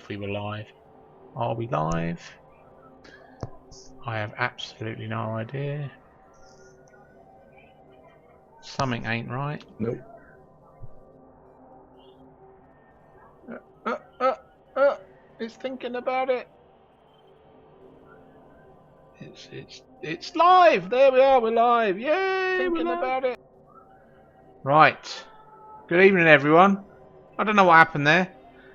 if we were live. Are we live? I have absolutely no idea. Something ain't right. Nope. It's thinking about it. It's live. There we are. We're live. Yay! Thinking about it. Right. Good evening, everyone. I don't know what happened there.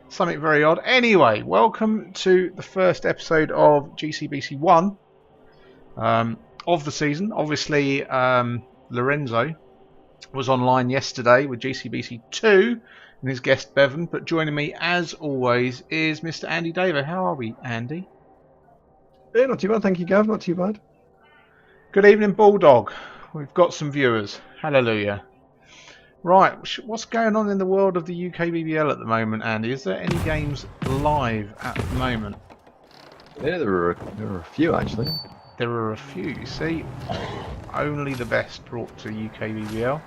Something very odd. Anyway, welcome to the first episode of GCBC 1 of the season. Obviously, Lorenzo was online yesterday with GCBC 2 and his guest Bevan, but joining me as always is Mr. Andy David. How are we, Andy? Yeah, not too bad, thank you, Gav. Not too bad. Good evening, Bulldog. We've got some viewers. Hallelujah. Right, what's going on in the world of the UKBBL at the moment, Andy? Is there any games live at the moment? Yeah, there are a few actually. There are a few, you see. Only the best brought to UKBBL.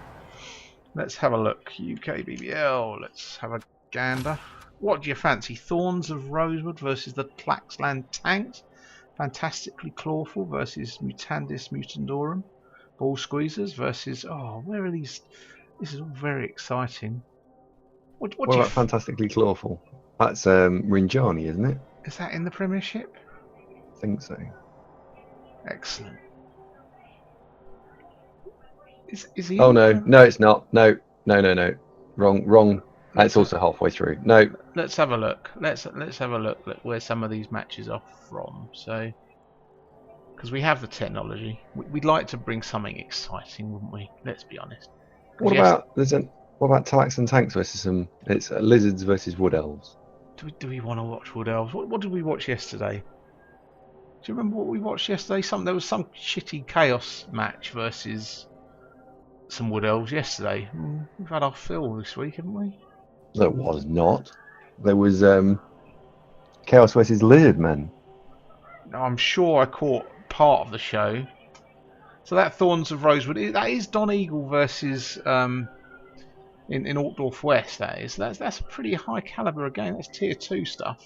Let's have a look. UKBBL, let's have a gander. What do you fancy? Thorns of Rosewood versus the Tlaxland Tanks. Fantastically Clawful versus Mutandis Mutandorum. Ball Squeezers versus... Oh, where are these... This is all very exciting. What about Fantastically Clawful? That's Rinjani, isn't it? Is that in the Premiership? I think so. Excellent. Is he? Oh no, no, it's not. No. Wrong. It's also halfway through. No. Let's have a look. Let's have a look at where some of these matches are from. So, because we have the technology, we'd like to bring something exciting, wouldn't we? Let's be honest. What about Tlaxland Tanks versus some? It's Lizards versus Wood Elves. Do we want to watch Wood Elves? What did we watch yesterday? Do you remember what we watched yesterday? There was some shitty chaos match versus some Wood Elves yesterday. We've had our fill this week, haven't we? There was not. There was Chaos versus Lizard Men. I'm sure I caught part of the show. So that Thorns of Rosewood, that is Don Eagle versus in Altdorf West. That is. That's a pretty high caliber again. That's tier 2 stuff.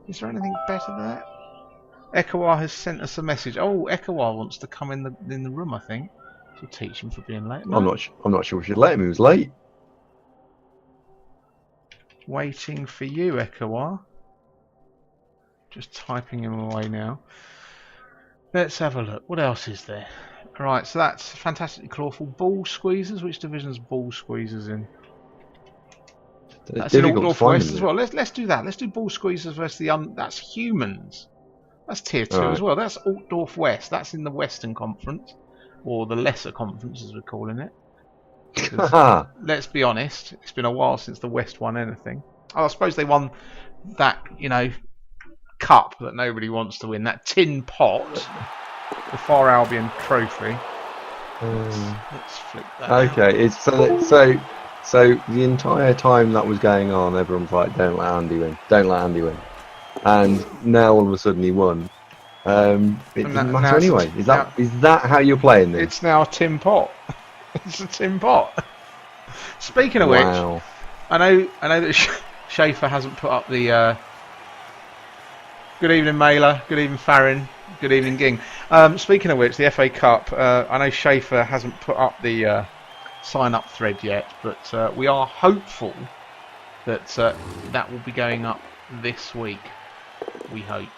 Is there anything better than that? Ekawar has sent us a message. Oh, Ekawar wants to come in the room. I think to teach him for being late. No? I'm not sure we should let him. He was late. Waiting for you, Ekawar. Just typing him away now. Let's have a look. What else is there? Right, so that's Fantastically Clawful. Ball Squeezers. Which division's Ball Squeezers in? That's in Altdorf West as well. Let's do that. Let's do Ball Squeezers versus the that's Humans. That's tier 2 as well. That's Altdorf West. That's in the Western Conference, or the Lesser Conference as we're calling it. Let's be honest, it's been a while since the West won anything. Oh, I suppose they won that, cup that nobody wants to win, that tin pot, the Far Albion Trophy. Let's flip that. Okay, it's so the entire time that was going on, everyone's like, "Don't let Andy win. Don't let Andy win." And now all of a sudden he won. It doesn't matter anyway. Is that how you're playing this? It's now a tin pot. It's a tin pot. Speaking of which, I know that Schaefer hasn't put up the. Good evening, Mailer. Good evening, Farron. Good evening, Ging. Speaking of which, the FA Cup. I know Schaefer hasn't put up the sign-up thread yet, but we are hopeful that that will be going up this week. We hope.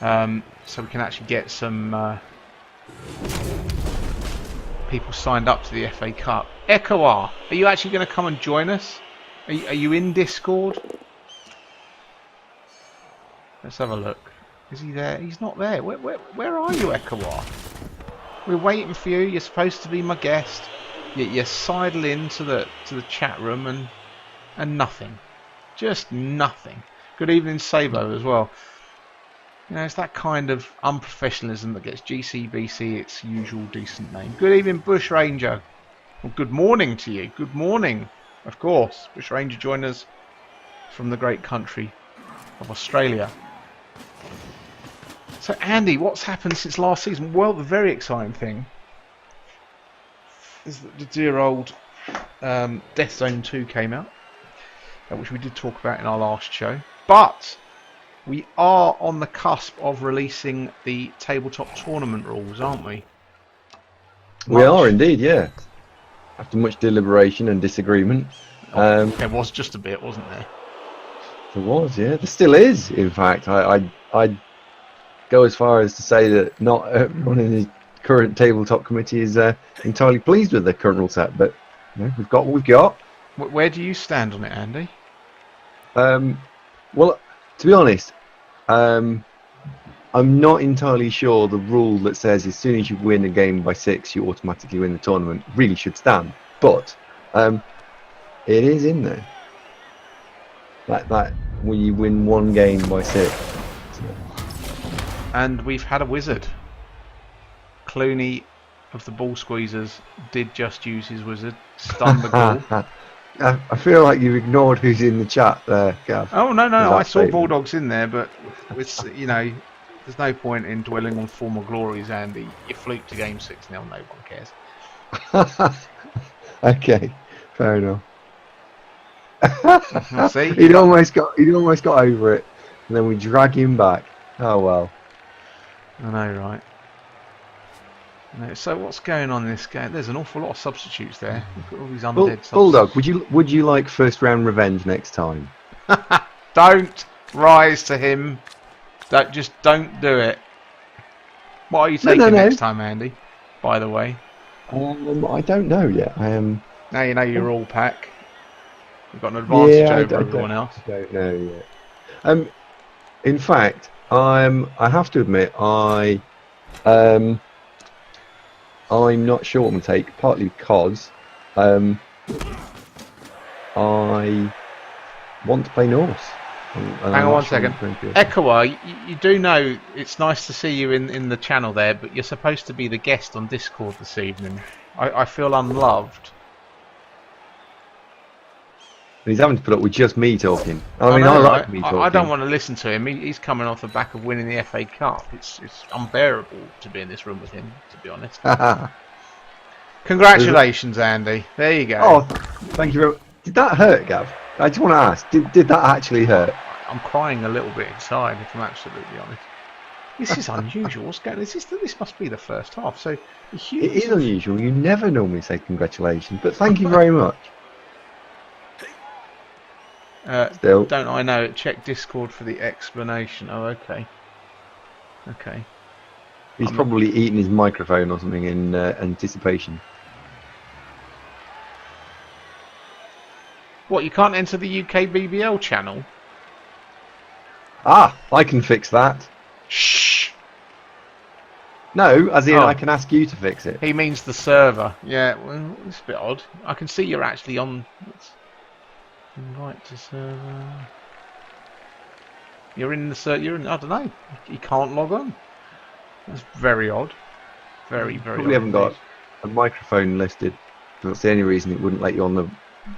So we can actually get some people signed up to the FA Cup. Ekawar, are you actually going to come and join us? Are you in Discord? Let's have a look. Is he there? He's not there. Where are you, Ekawar? We're waiting for you. You're supposed to be my guest. You sidle into the chat room and nothing. Just nothing. Good evening, Sabo, as well. It's that kind of unprofessionalism that gets GCBC its usual decent name. Good evening, Bush Ranger. Well, good morning to you. Good morning, of course. Bush Ranger joined us from the great country of Australia. So, Andy, what's happened since last season? Well, the very exciting thing is that the dear old Death Zone 2 came out, which we did talk about in our last show. But we are on the cusp of releasing the tabletop tournament rules, aren't we? We are indeed, yeah. After much deliberation and disagreement. There was just a bit, wasn't there? There was, yeah. There still is, in fact. I'd go as far as to say that not everyone in the current tabletop committee is entirely pleased with the current rule set, but you know, we've got what we've got. Where do you stand on it, Andy? Well, to be honest, I'm not entirely sure the rule that says as soon as you win a game by 6, you automatically win the tournament really should stand. But it is in there. That when you win one game by 6. And we've had a wizard. Clooney of the Ball Squeezers did just use his wizard, stun the ghoul. I feel like you've ignored who's in the chat there, Gav. Oh no, I saw Bulldogs in there, but it's, you know, there's no point in dwelling on former glories, Andy. You fluked to game 6-0, no one cares. Okay, fair enough. See, he'd almost got over it, and then we drag him back. Oh well. I know, right? No, so what's going on in this game? There's an awful lot of substitutes there. Look at all these undead substitutes. Bulldog, would you like first round revenge next time? Don't rise to him. Don't do it. What are you taking next time, Andy? By the way. I don't know yet. I am. Now you know you're all pack. You've got an advantage over everyone else. I don't know yet. In fact, I have to admit I'm not sure what I'm going to take, partly because I want to play Norse. Hang on one second. Ekoa, you do know it's nice to see you in the channel there, but you're supposed to be the guest on Discord this evening. I feel unloved. He's having to put up with just me talking. I mean, I like me talking. I don't want to listen to him. He's coming off the back of winning the FA Cup. It's unbearable to be in this room with him, to be honest. Congratulations, Andy. There you go. Oh, thank you very much. Did that hurt, Gav? I just want to ask, did that actually hurt? I'm crying a little bit inside, if I'm absolutely honest. This is unusual. What's going on? This must be the first half. So it is unusual. You never normally say congratulations, but thank you very much. Still. Don't I know it? Check Discord for the explanation. Oh, okay. Okay. He's probably eating his microphone or something in anticipation. What, you can't enter the UKBBL channel? Ah, I can fix that. Shh! No, as in I can ask you to fix it. He means the server. Yeah, well, it's a bit odd. I can see you're actually on... Invite to server. You're in the server. You're in. I don't know. You can't log on. That's very odd. Very Probably odd. Haven't got a microphone listed. That's the only reason it wouldn't let you on the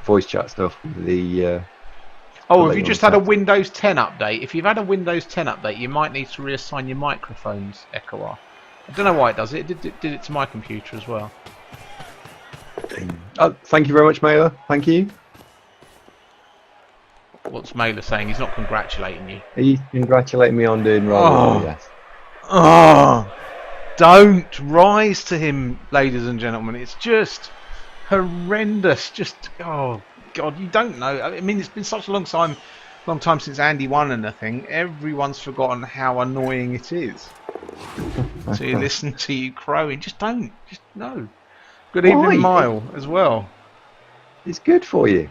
voice chat stuff. The have you just had a Windows 10 update? If you've had a Windows 10 update, you might need to reassign your microphones, Ekoa. I don't know why it does it. It did it to my computer as well. Thank you very much, Mailer. Thank you. What's Mailer saying? He's not congratulating you. He's congratulating me on doing rather well, yes. Oh, don't rise to him, ladies and gentlemen. It's just horrendous. Just, oh, God, you don't know. I mean, it's been such a long time since Andy won anything. Everyone's forgotten how annoying it is to listen to you crowing. Just don't. Just no. Good evening, Mile, as well. It's good for you.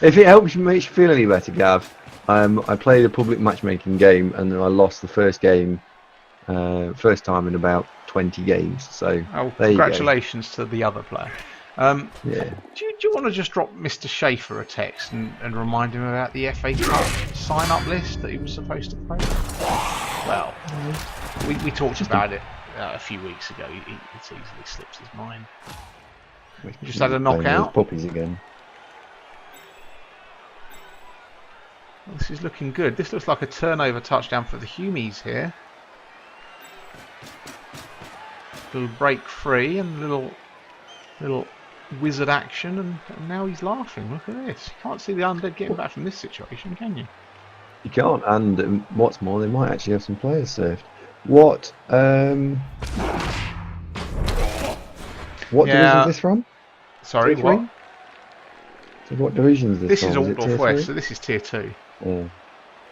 If it helps you, makes you feel any better, Gav, I played a public matchmaking game and I lost the first game, first time in about 20 games. So, congratulations to the other player. Yeah. Do you want to just drop Mr. Schaefer a text and remind him about the FA Cup sign-up list that he was supposed to play? Well, we talked about it a few weeks ago. It easily slips his mind. He just had a knockout. Puppies again. This is looking good. This looks like a turnover touchdown for the Humies here. Little break free and little wizard action, and now he's laughing. Look at this. You can't see the undead getting back from this situation, can you? You can't, and what's more, they might actually have some players saved. What division is this from? Sorry, Tier what? 3? So what division is this This from? is all it tier Northwest, 3? so this is tier 2. Yeah.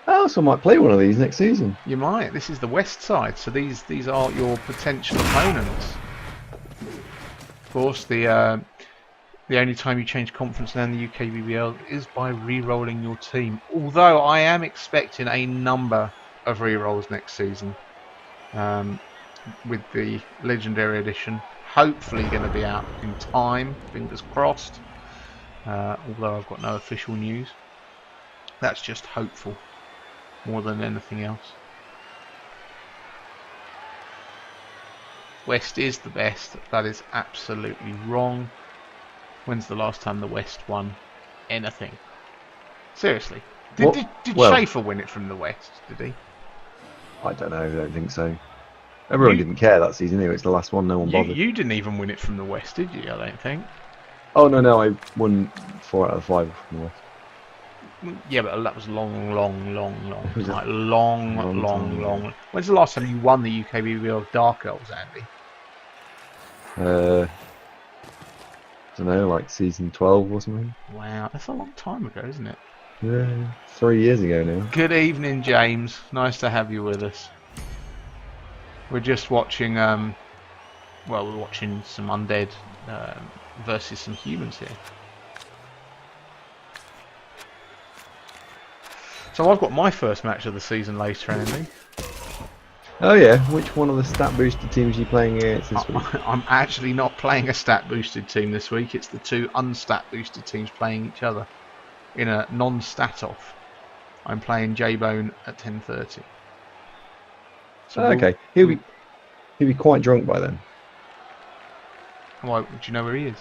Oh, so I might play one of these next season. You might. This is the west side, so these are your potential opponents. Of course, the only time you change conference now in the UKBBL is by re-rolling your team. Although I am expecting a number of re-rolls next season, with the Legendary Edition hopefully going to be out in time, fingers crossed. Although I've got no official news. That's just hopeful, more than anything else. West is the best. That is absolutely wrong. When's the last time the West won anything? Seriously. Did Schaefer win it from the West? Did he? I don't know. I don't think so. Everyone didn't care that season anyway. It's the last one. No one bothered. You didn't even win it from the West, did you? I don't think. Oh no! I won 4 out of 5 from the West. Yeah, but that was long. It was Like a long. When's the last time you won the UKBBL Dark Elves, Andy? I don't know, like season 12 or something. Wow, that's a long time ago, isn't it? Yeah, 3 years ago now. Good evening, James. Nice to have you with us. We're just watching, we're watching some undead versus some humans here. So I've got my first match of the season later, Andy. Oh yeah, which one of the stat boosted teams are you playing against this week? I'm actually not playing a stat boosted team this week. It's the 2 unstat boosted teams playing each other in a non-stat off. I'm playing J-Bone at 10:30. So okay, he'll be quite drunk by then. Why? Do you know where he is?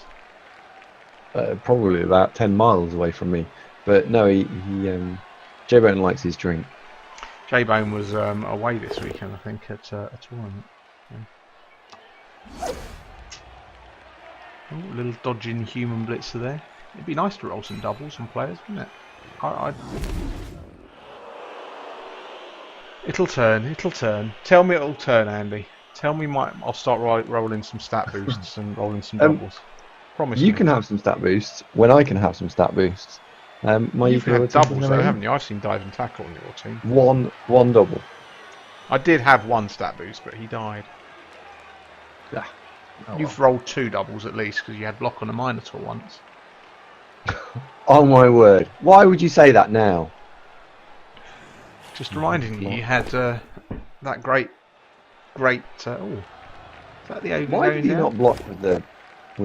Probably about 10 miles away from me. But no, J-Bone likes his drink. J-Bone was away this weekend, I think, at a tournament. Yeah. Oh, little dodging human blitzer there. It'd be nice to roll some doubles on players, wouldn't it? It'll turn. Tell me it'll turn, Andy. Tell me I'll start rolling some stat boosts and rolling some doubles. Promise You me. can have some stat boosts when I can have some stat boosts. You've had doubles though, haven't you? I've seen dive and tackle on your team. One double. I did have one stat boost, but he died. Yeah. Oh, You've rolled 2 doubles at least, because you had block on a Minotaur once. Oh my word! Why would you say that now? Just reminding you had that great. Oh, is that the ogre? Why did he not block with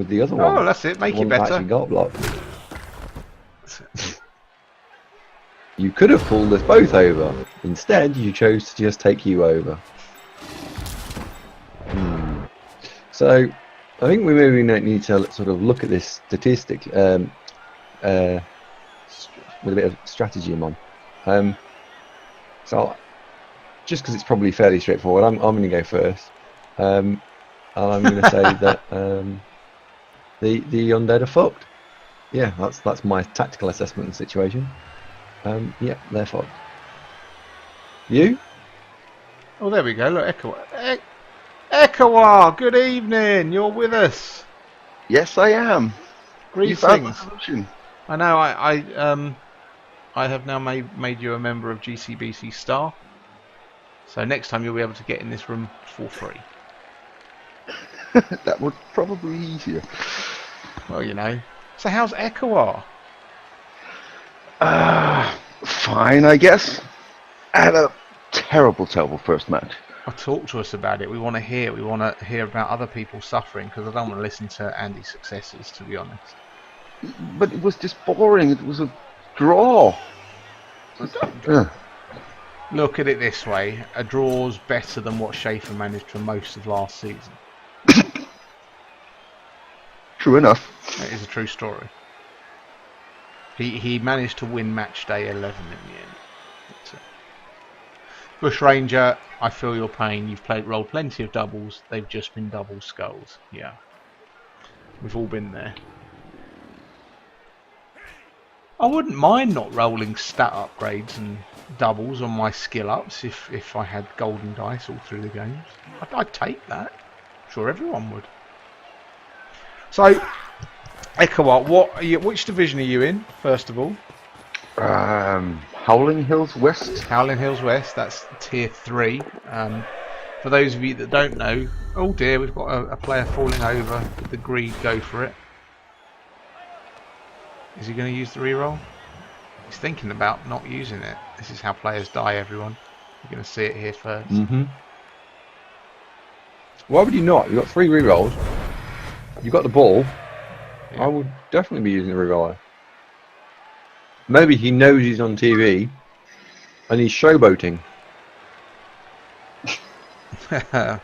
the other one? Oh, that's it. Make the it one that better. actually got blocked. You could have pulled us both over. Instead, you chose to just take you over. So, I think we maybe need to sort of look at this statistic with a bit of strategy in mind. So, just because it's probably fairly straightforward, I'm going to go first. And I'm going to say that the undead are fucked. Yeah, that's my tactical assessment of the situation. Yeah, they're fucked. You? Oh, there we go. Look, Ekawar, good evening. You're with us. Yes, I am. Greetings. You found the solution. I know. I have now made you a member of GCBC Star. So next time you'll be able to get in this room for free. That would probably be easier. Well, you know. So how's Ekawar? Fine, I guess. I had a terrible first match. Talk to us about it. We want to hear. We want to hear about other people suffering, because I don't want to listen to Andy's successes, to be honest. But it was just boring. It was a draw. Look at it this way. A draw's better than what Schaefer managed for most of last season. True enough. That is a true story. He managed to win match day 11 in the end. Bush Ranger, I feel your pain. You've rolled plenty of doubles. They've just been double skulls. Yeah. We've all been there. I wouldn't mind not rolling stat upgrades and doubles on my skill ups if I had golden dice all through the games. I'd take that. I'm sure everyone would. So, Ekawat, which division are you in, first of all? Howling Hills West. Howling Hills West, that's tier 3. For those of you that don't know, oh dear, we've got a player falling over. Did the greed go for it? Is he going to use the reroll? He's thinking about not using it. This is how players die, everyone. You're going to see it here first. Why would you not? You've got 3 rerolls. You've got the ball. Yeah. I would definitely be using the reroller. Maybe he knows he's on TV and he's showboating.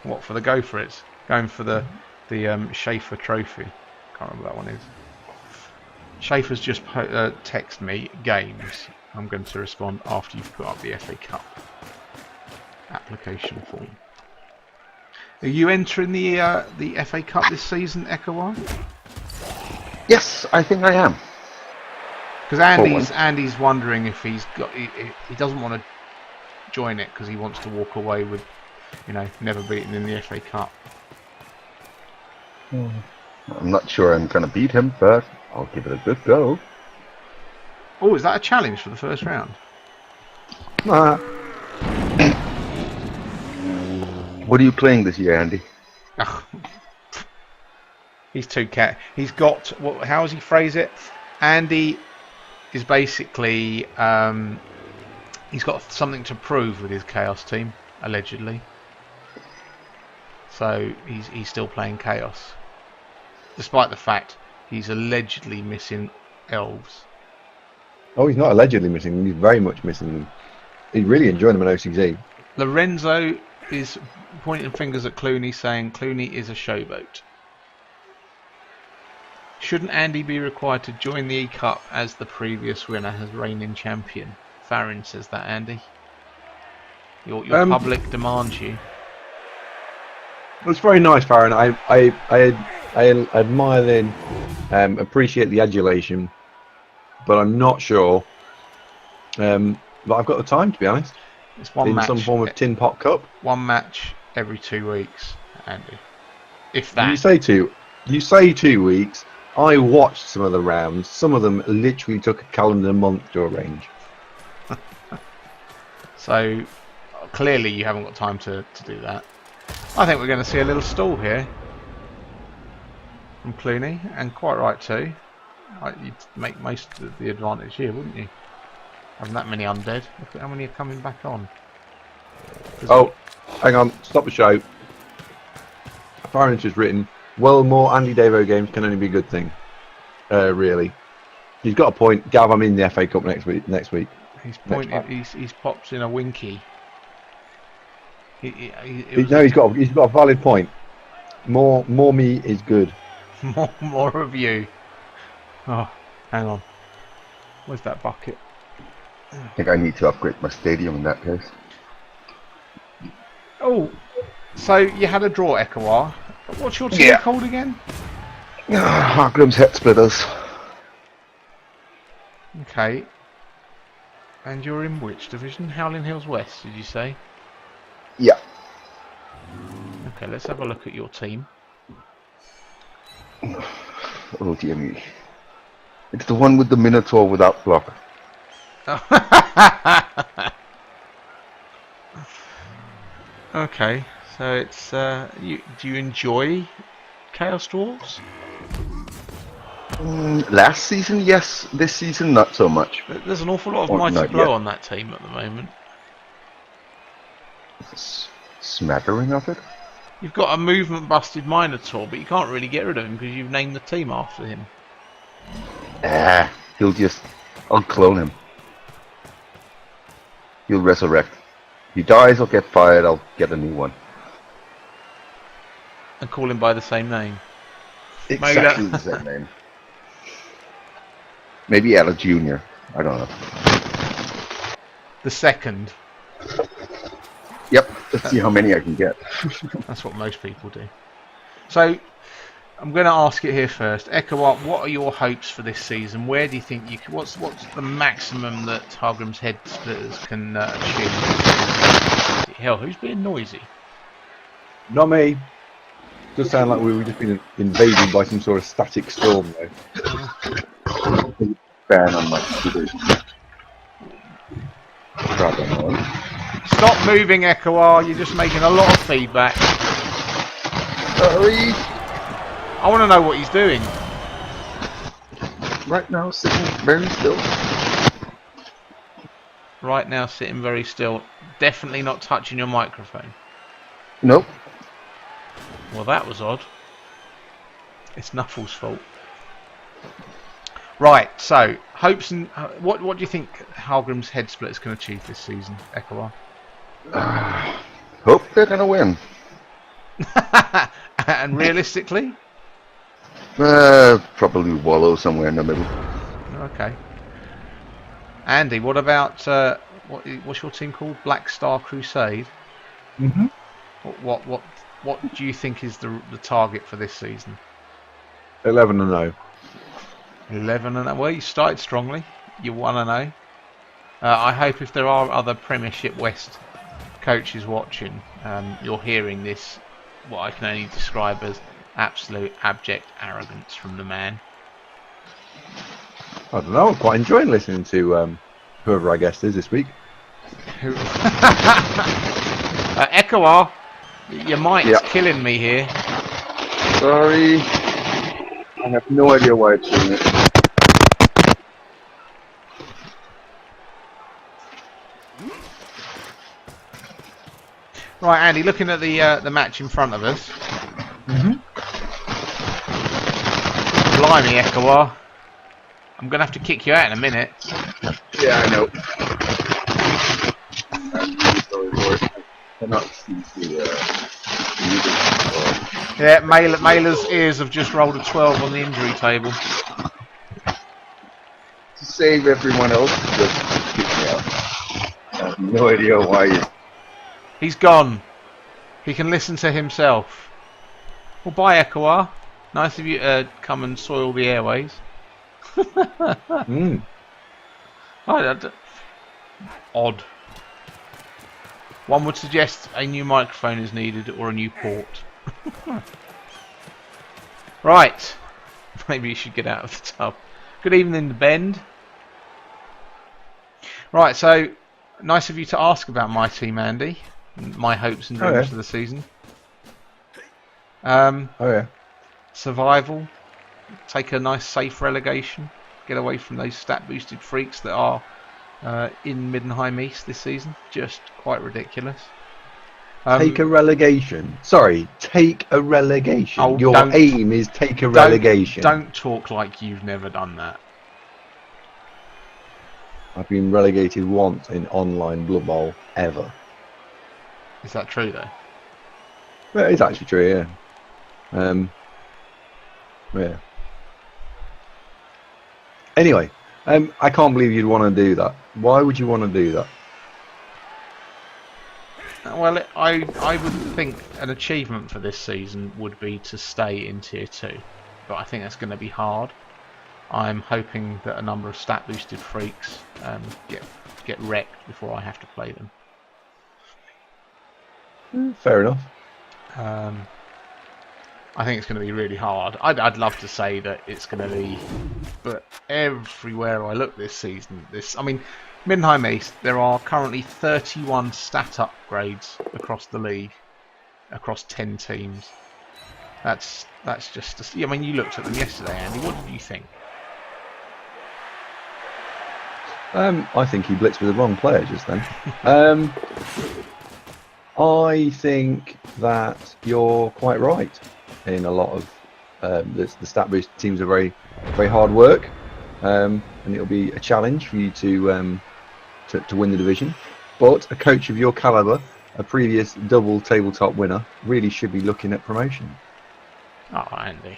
What, for the go for it? Going for the Schaefer trophy. Can't remember what that one is. Schaefer's just text me games. I'm going to respond after you've put up the FA Cup application form. Are you entering the FA Cup this season, Ekawar? Yes, I think I am. Because Andy's wondering if he doesn't want to join it because he wants to walk away with, never beaten in the FA Cup. I'm not sure I'm going to beat him, but I'll give it a good go. Oh, is that a challenge for the first round? What are you playing this year, Andy? He's too cat. He's got how does he phrase it? Andy is basically he's got something to prove with his Chaos team, allegedly. So he's still playing Chaos, despite the fact he's allegedly missing elves. Oh, he's not allegedly missing them. He's very much missing them. He's really enjoying them in OCZ. Lorenzo is pointing fingers at Clooney, saying Clooney is a showboat. Shouldn't Andy be required to join the E-Cup as the previous winner has reigning champion? Farron says that, Andy. Your public demands you. It's very nice, Farron. I admire and appreciate the adulation, but I'm not sure that I've got the time, to be honest. It's one in match, some form of tin pot cup. One match every 2 weeks, Andy. If that. You say 2 weeks. I watched some of the rounds. Some of them literally took a calendar month to arrange. So clearly you haven't got time to do that. I think we're going to see a little stall here from Clooney, and quite right too. You'd make most of the advantage here, wouldn't you? Having that many undead. Look at how many are coming back on. Oh, hang on. Stop the show. Farron's just written, well, more Andy Davo games can only be a good thing. Really. He's got a point. Gav, I'm in the FA Cup next week. He's pointed. He's popped in a winky. He's got a valid point. More me is good. more of you. Oh, hang on. Where's that bucket? I think I need to upgrade my stadium in that case. Oh, so you had a draw, Ekawar. What's your team called again? Hargrim's Head Splitters. Okay. And you're in which division? Howling Hills West, did you say? Yeah. Okay, let's have a look at your team. Oh dear me. It's the one with the Minotaur without block. Okay, so it's do you enjoy Chaos Dwarves? Last season, yes. This season, not so much. There's an awful lot of Mighty Blow on that team at the moment. Smattering of it. You've got a movement busted Minotaur, but you can't really get rid of him because you've named the team after him. I'll clone him. He'll resurrect. If he dies, I'll get fired. I'll get a new one. And call him by the same name. Exactly the same name. Maybe Ella Jr. I don't know. The second. Yep. Let's see how many I can get. That's what most people do. So, I'm going to ask it here first. Ekawat, what are your hopes for this season? Where do you think you can, what's the maximum that Hargreaves Head Splitters can achieve? Hell, who's being noisy? Not me. Does sound like we were just being invaded by some sort of static storm, though. Fan on my computer. Stop moving, Ekawat. You're just making a lot of feedback. Sorry. I want to know what he's doing. Right now, sitting very still. Right now, sitting very still. Definitely not touching your microphone. Nope. Well, that was odd. It's Nuffle's fault. Right, so hopes and what do you think Hargreaves Head Splitters can achieve this season, Ekawar? Hope they're gonna win. And realistically? Probably wallow somewhere in the middle. Okay. Andy, what about what's your team called? Black Star Crusade. Mm-hmm. What do you think is the target for this season? 11-0. 11-0. Well, you started strongly. You 1-0. I hope if there are other Premiership West coaches watching, you're hearing this, what I can only describe as absolute abject arrogance from the man. I don't know. I'm quite enjoying listening to whoever our guest is this week. Ekawar, your mic's killing me here. Sorry. I have no idea why it's doing it. Right, Andy, looking at the match in front of us. Mm-hmm. Blimey, Ekawar. I'm going to have to kick you out in a minute. Yeah, I know. I'm really sorry, Lord. I cannot see the music. Yeah, Mailer's ears have just rolled a 12 on the injury table. To save everyone else, just kick me out. I have no idea why you... He's gone. He can listen to himself. Well, bye, Ekawar. Nice of you to come and soil the airways. Odd. One would suggest a new microphone is needed or a new port. Right. Maybe you should get out of the tub. Good evening, The Bend. Right, so nice of you to ask about my team, Andy. And my hopes and dreams for the season. Survival. Take a nice safe relegation. Get away from those stat boosted freaks that are in Mid and High East this season. Just quite ridiculous. Take a relegation. Sorry, take a relegation. Oh, your aim is take a relegation. Don't talk like you've never done that. I've been relegated once in online Blood Bowl ever. Is that true though? Well, it's actually true, yeah. Yeah. Anyway, I can't believe you'd want to do that. Why would you want to do that? Well, I would think an achievement for this season would be to stay in Tier 2. But I think that's going to be hard. I'm hoping that a number of stat boosted freaks get wrecked before I have to play them. Fair enough. I think it's going to be really hard. I'd love to say that it's going to be, but everywhere I look this season, Mid and High East, there are currently 31 stat upgrades across the league, across 10 teams. That's just. I mean, you looked at them yesterday, Andy. What did you think? I think he blitzed with the wrong player just then. I think that you're quite right in a lot of the stat boost teams are very, very hard work, and it'll be a challenge for you to win the division. But a coach of your caliber, a previous double tabletop winner, really should be looking at promotion. Oh, Andy.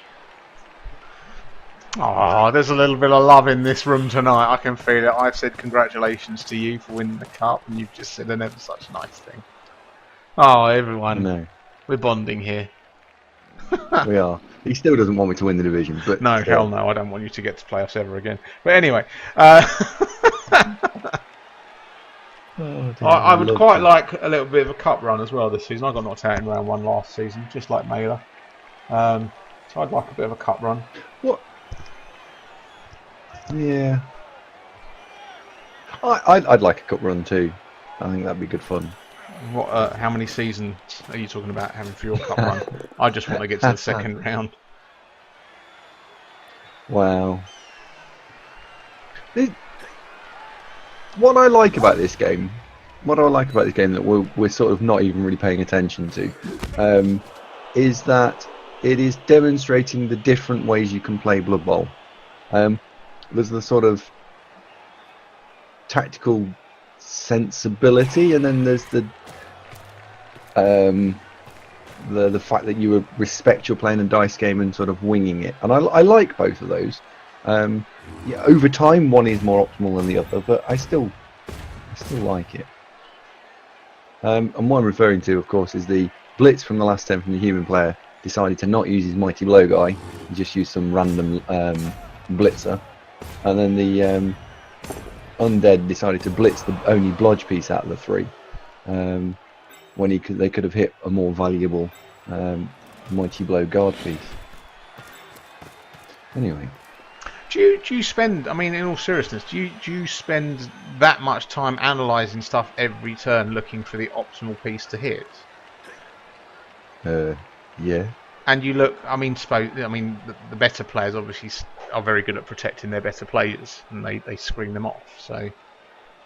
Oh, there's a little bit of love in this room tonight. I can feel it. I've said congratulations to you for winning the cup, and you've just said an ever such nice thing. Oh, everyone. No. We're bonding here. We are. He still doesn't want me to win the division, but No, still. hell no, I don't want you to get to playoffs ever again. But anyway, Oh, dear, I would love quite to. like a little bit of a cup run as well this season. I got knocked out in round 1 last season, just like Mailer. So I'd like a bit of a cup run. What? Yeah. I'd like a cup run too. I think that'd be good fun. What? How many seasons are you talking about having for your cup run? I just want to get to the second round. Wow. What I like about this game, that we're sort of not even really paying attention to, is that it is demonstrating the different ways you can play Blood Bowl. There's the sort of tactical sensibility, and then there's the fact that you respect your playing a dice game and sort of winging it. And I like both of those. Yeah, over time, one is more optimal than the other, but I still like it. And what I'm referring to, of course, is the blitz from the last 10 from the human player decided to not use his mighty blow guy, he just used some random blitzer, and then the undead decided to blitz the only blodge piece out of the 3, when they could have hit a more valuable mighty blow guard piece. Anyway. Do you spend, I mean, in all seriousness, do you spend that much time analysing stuff every turn looking for the optimal piece to hit? Yeah. And you look, I mean, the better players obviously are very good at protecting their better players, and they screen them off. So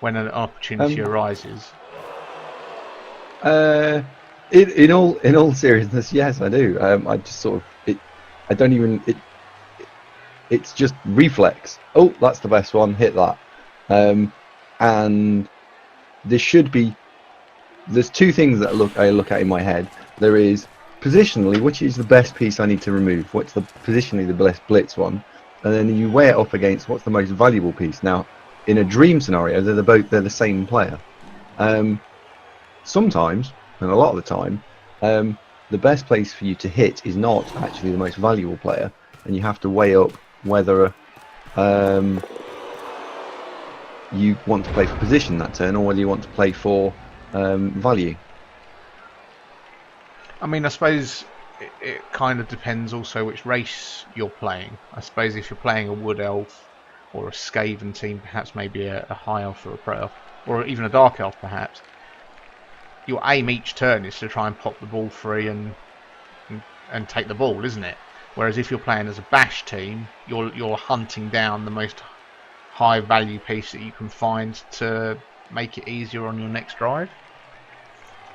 when an opportunity arises, in all seriousness, yes, I do. I just sort of I don't even it's just reflex. Oh, that's the best one. Hit that. And there's two things that I look at in my head. There is positionally, which is the best piece I need to remove. What's the positionally the best blitz one? And then you weigh it up against what's the most valuable piece. Now, in a dream scenario, they're the same player. Sometimes, and a lot of the time, the best place for you to hit is not actually the most valuable player, and you have to weigh up whether you want to play for position that turn or whether you want to play for value. I mean, I suppose it kind of depends also which race you're playing. I suppose if you're playing a wood elf or a Skaven team, perhaps maybe a high elf or a pro elf, or even a dark elf perhaps, your aim each turn is to try and pop the ball free and take the ball, isn't it? Whereas if you're playing as a bash team, you're hunting down the most high value piece that you can find to make it easier on your next drive.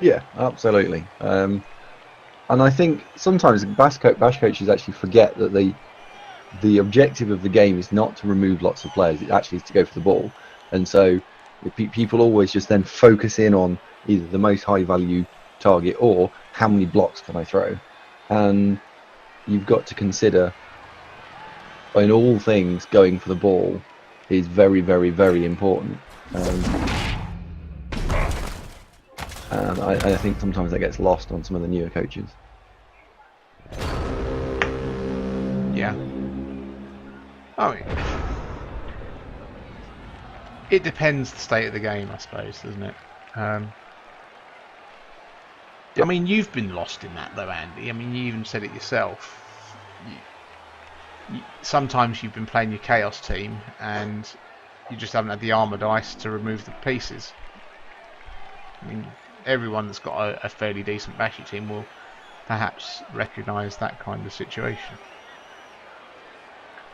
Yeah, absolutely. And I think sometimes bash coaches actually forget that the objective of the game is not to remove lots of players. It actually is to go for the ball. And so people always just then focus in on either the most high value target or how many blocks can I throw. And you've got to consider, in all things, going for the ball is very, very, very important. And I think sometimes that gets lost on some of the newer coaches. Yeah. I mean, it depends the state of the game, I suppose, doesn't it? Yep. I mean, you've been lost in that, though, Andy. I mean, you even said it yourself. Sometimes you've been playing your Chaos team and you just haven't had the armor dice to remove the pieces. I mean, everyone that's got a fairly decent bashy team will perhaps recognise that kind of situation.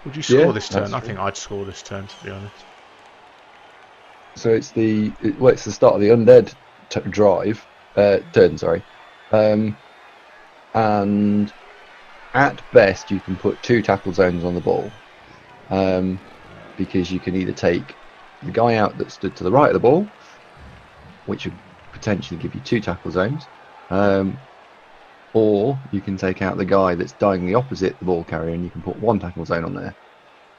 Would you score this turn? I think I'd score this turn, to be honest. So it's the start of the undead turn, sorry. And at best you can put 2 tackle zones on the ball, because you can either take the guy out that stood to the right of the ball, which would potentially give you 2 tackle zones, or you can take out the guy that's diagonally opposite the ball carrier and you can put 1 tackle zone on there.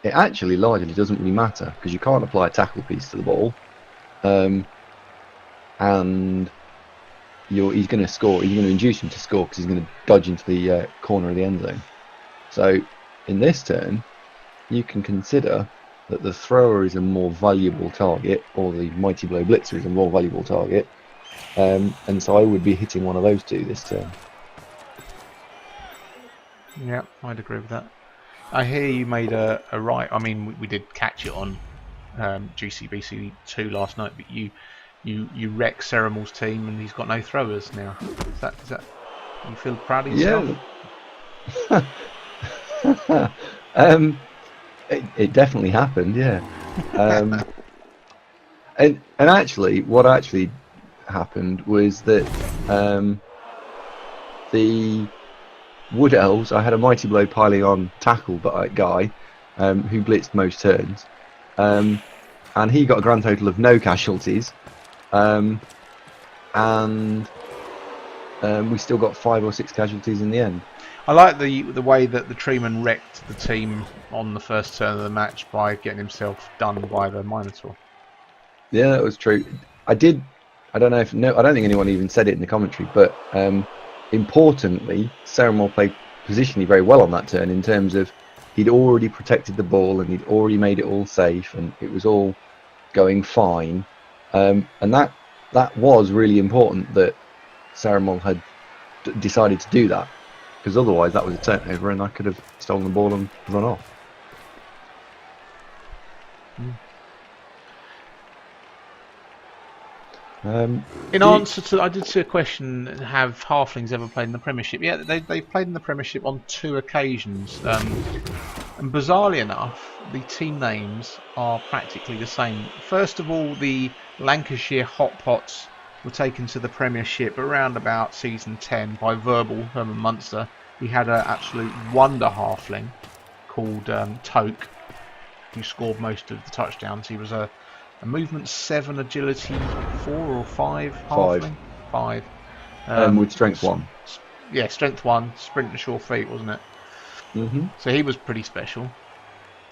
It actually largely doesn't really matter because you can't apply a tackle piece to the ball, and he's going to score. He's going to induce him to score because he's going to dodge into the corner of the end zone. So in this turn, you can consider that the thrower is a more valuable target, or the mighty blow blitzer is a more valuable target, and so I would be hitting one of those two this turn. Yeah, I'd agree with that. I hear you made a right. I mean, we did catch it on GCBC 2 last night, but you wrecked Ceremal's team, and he's got no throwers now. Is that you feel proud of yourself? Yeah. It definitely happened, yeah. And actually, what actually happened was that the Wood Elves, I had a mighty blow piling on tackle guy who blitzed most turns, and he got a grand total of no casualties, and we still got 5 or 6 casualties in the end. I like the way that the treeman wrecked the team on the first turn of the match by getting himself done by the Minotaur. Yeah, that was true. I don't think anyone even said it in the commentary, but importantly, Ceremal played positionally very well on that turn in terms of he'd already protected the ball and he'd already made it all safe and it was all going fine. And that was really important that Ceremal had decided to do that, because otherwise that was a turnover and I could have stolen the ball and run off. In answer to, I did see a question: have halflings ever played in the Premiership? Yeah, they've played in the Premiership on 2 occasions, and bizarrely enough, the team names are practically the same. First of all, the Lancashire Hot Pots were taken to the Premiership around about season 10 by Verbal Herman Munster. He had an absolute wonder halfling called Toke, who scored most of the touchdowns. He was a movement 7, agility 4 or 5 halfling. 5. With strength 1. Yeah, strength 1, sprint and sure feet, wasn't it? So he was pretty special.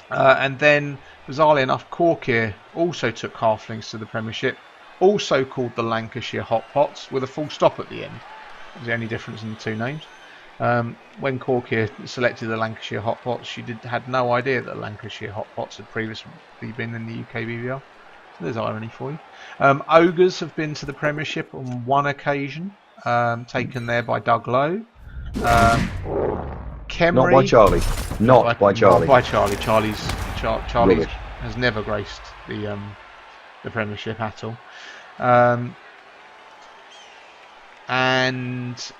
And then, bizarrely enough, Corkir also took halflings to the Premiership, also called the Lancashire Hot Pots, with a full stop at the end. That was the only difference in the 2 names. When Corkir selected the Lancashire Hot Pots, she had no idea that Lancashire Hot Pots had previously been in the UKBBL. So there's irony for you. Ogres have been to the Premiership on 1 occasion, taken there by Doug Lowe. Kemry, Not by Charlie. Not by Charlie. Not by Charlie. Charlie Rubbish. has never graced the Premiership at all. And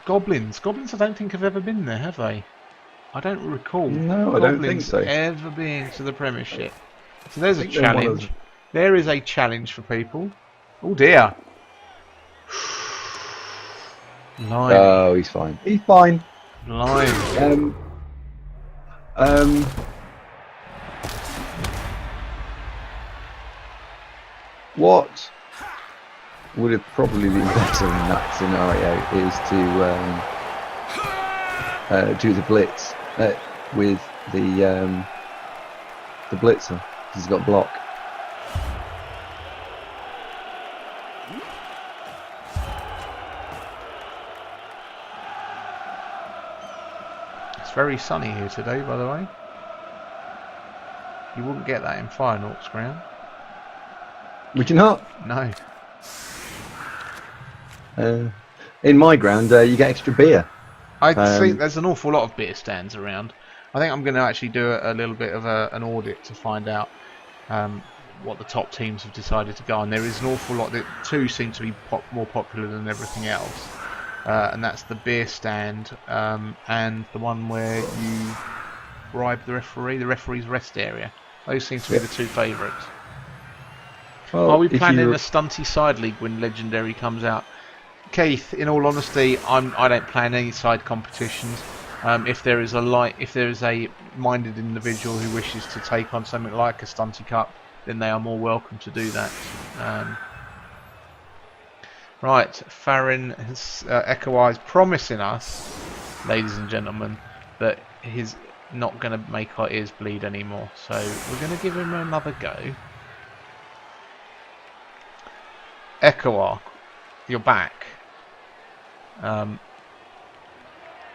Goblins. Goblins I don't think have ever been there, have they? I don't recall. No, I don't think so. Ever been to the Premiership. So there's a challenge. There is a challenge for people. Oh dear. Lime. Oh, he's fine. He's fine. Lime. What would have probably been better in that scenario is to do the blitz with the blitzer, because he's got block. It's very sunny here today, by the way. You wouldn't get that in Fire Norks ground. Would you not? No. In my ground, you get extra beer. I think there's an awful lot of beer stands around. I think I'm going to actually do a little bit of an audit to find out what the top teams have decided to go on. There is an awful lot. 2 seem to be more popular than everything else, and that's the beer stand and the one where you bribe the referee's rest area. Those seem to be the 2 favourites. Well, are we planning a stunty side league when Legendary comes out? Keith, in all honesty, I don't plan any side competitions. If there is a minded individual who wishes to take on something like a Stunty Cup, then they are more welcome to do that. Right, Farron Ekawai is promising us, ladies and gentlemen, that he's not going to make our ears bleed anymore. So we're going to give him another go. Ekawai, you're back.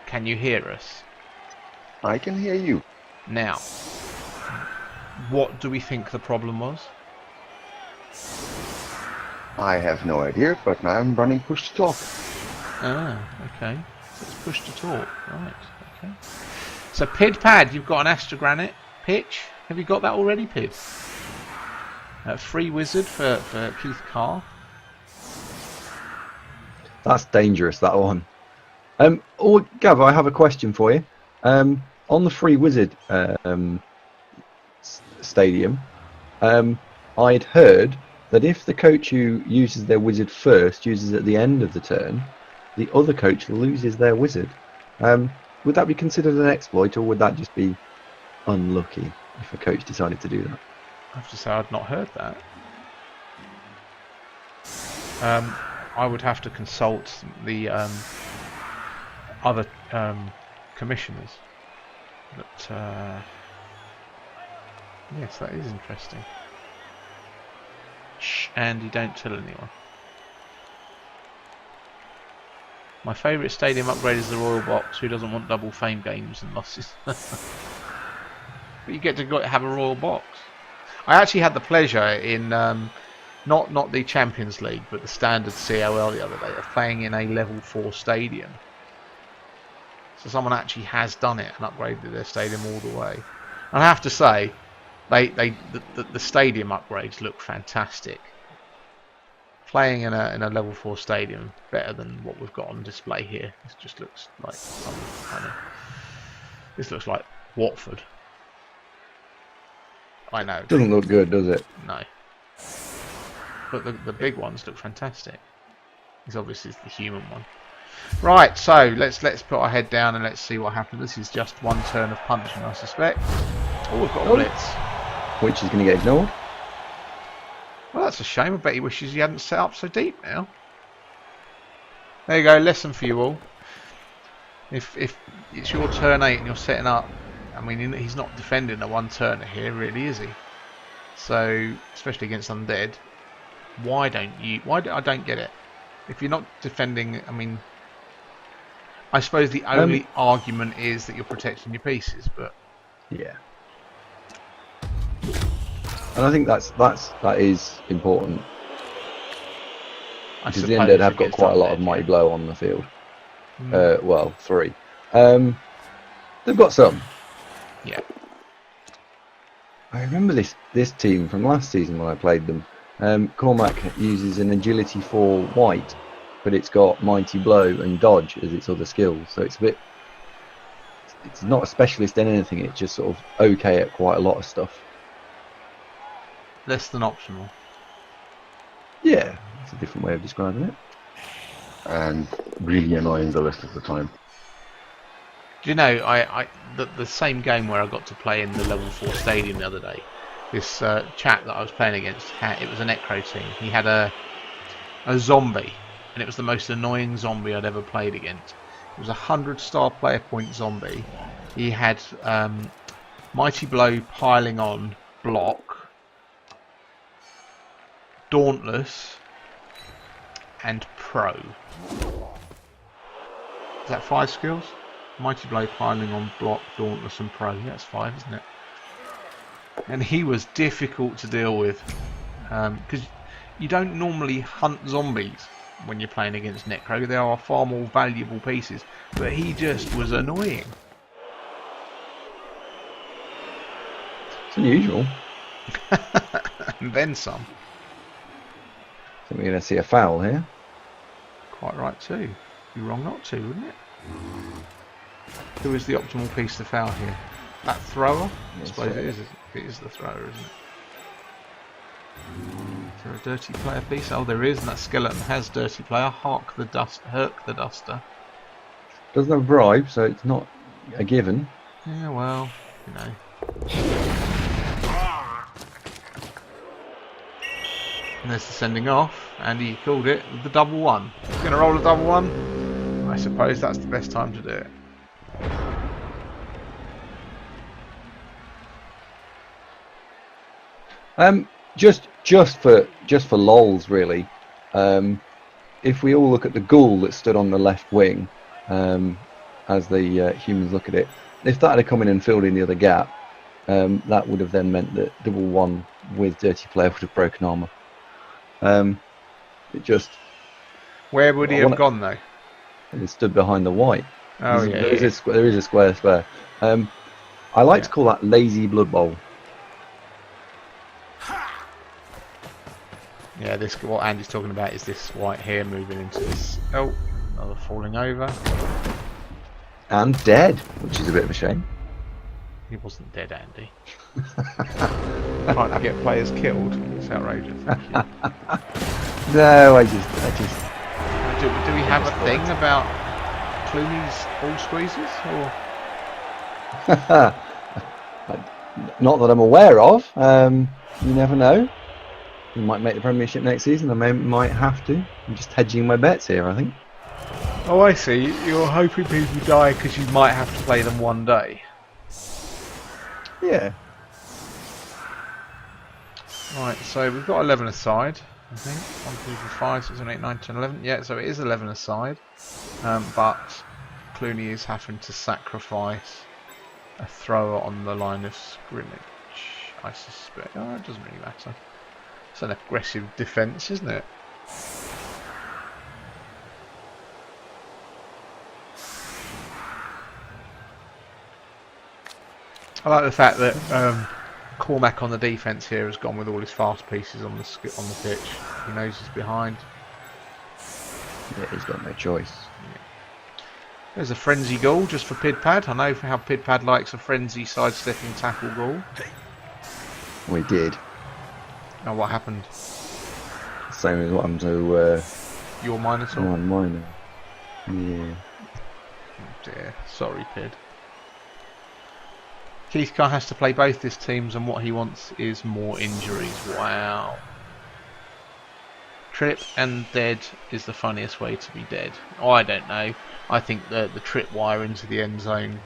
Can you hear us? I can hear you. Now, what do we think the problem was? I have no idea, but now I'm running push to talk. Ah, okay. So it's push to talk. Right, okay. So Pid Pad, you've got an Astrogranite pitch. Have you got that already, Pid? Free Wizard for Keith Carr. That's dangerous, that one. Gav, I have a question for you. On the Free Wizard stadium, I'd heard that if the coach who uses their wizard first uses at the end of the turn, the other coach loses their wizard. Would that be considered an exploit, or would that just be unlucky if a coach decided to do that? I have to say I'd not heard that. I would have to consult the other commissioners. But yes, that is interesting. Shh, Andy, don't tell anyone. My favourite stadium upgrade is the Royal Box. Who doesn't want double fame games and losses? But you get to have a Royal Box. I actually had the pleasure in not the Champions League, but the standard COL the other day, of playing in a level 4 stadium. So someone actually has done it and upgraded their stadium all the way. And I have to say, the stadium upgrades look fantastic. Playing in a level 4 stadium better than what we've got on display here. This just looks like some kind of. This looks like Watford. I know. Doesn't look good, does it? No. But the big ones look fantastic. This obviously is the human one. Right, so let's put our head down and let's see what happens. This is just one turn of punching, I suspect. Oh, we've got a blitz. Which is going to get ignored. Well, that's a shame. I bet he wishes he hadn't set up so deep now. There you go, lesson for you all. If it's your turn 8 and you're setting up, I mean, he's not defending a one-turner here, really, is he? So, especially against undead, why don't you? I don't get it. If you're not defending, I mean, I suppose the only argument is that you're protecting your pieces, but yeah. And I think that is important. Because the undead have got quite a lot of mighty blow on the field. Well, 3. They've got some. Yeah. I remember this team from last season when I played them. Cormac uses an agility 4 white, but it's got mighty blow and dodge as its other skills. So it's it's not a specialist in anything. It's just sort of okay at quite a lot of stuff. Less than optional. Yeah, it's a different way of describing it. And really annoying the rest of the time. Do you know, the same game where I got to play in the level 4 stadium the other day, this chap that I was playing against, it was a necro team. He had a zombie, and it was the most annoying zombie I'd ever played against. It was a 100-star player point zombie. He had mighty blow piling on, block, dauntless, and pro. Is that 5 skills? Mighty blow piling on, block, dauntless, and pro. Yeah, that's 5, isn't it? And he was difficult to deal with because you don't normally hunt zombies when you're playing against Necro. They are far more valuable pieces, but he just was annoying. It's unusual. And then some. I think we're going to see a foul here. Quite right too. Be wrong not to, wouldn't it? Who is the optimal piece to foul here? That thrower? I suppose it is. It is the thrower, isn't it? Is there a dirty player piece? Oh, there is, and that skeleton has dirty player. Herc the Duster. Doesn't have a bribe, so it's not a given. Yeah, well, you know. And there's the sending off, and he called it the double one. He's going to roll a double one. I suppose that's the best time to do it. Just for lols, really. if we all look at the ghoul that stood on the left wing, as the humans look at it, if that had come in and filled in the other gap, that would have then meant that double one with dirty player would have broken armour. It just. Where would he have gone though? It stood behind the white. Oh there yeah. There is a square. I like to call that lazy blood bowl. Yeah, what Andy's talking about is this white here moving into this. Oh, another falling over. And dead, which is a bit of a shame. He wasn't dead, Andy. Trying to get players killed. It's outrageous. Thank you. No, I just. Do we have a thing about Clooney's ball squeezes, or? Not that I'm aware of. You never know. He might make the Premiership next season. I might have to. I'm just hedging my bets here, I think. Oh, I see. You're hoping people die because you might have to play them one day. Yeah. Right, so we've got 11 aside, I think. 1, 2, 3, 5, 6, 7, 8, 9, 10, 11. Yeah, so it is 11 aside. But Clooney is having to sacrifice a thrower on the line of scrimmage, I suspect. Oh, it doesn't really matter. It's an aggressive defence, isn't it? I like the fact that Cormac on the defence here has gone with all his fast pieces on the pitch. He knows he's behind. Yeah, he's got no choice. Yeah. There's a frenzy goal just for Pidpad. I know how Pidpad likes a frenzy sidestepping tackle goal. We did. Now what happened? Same as what happened to your Minotaur? Mine. Yeah. Oh dear. Sorry, Pid. Keith Carr has to play both his teams, and what he wants is more injuries. Wow. Trip and dead is the funniest way to be dead. Oh, I don't know. I think the trip wire into the end zone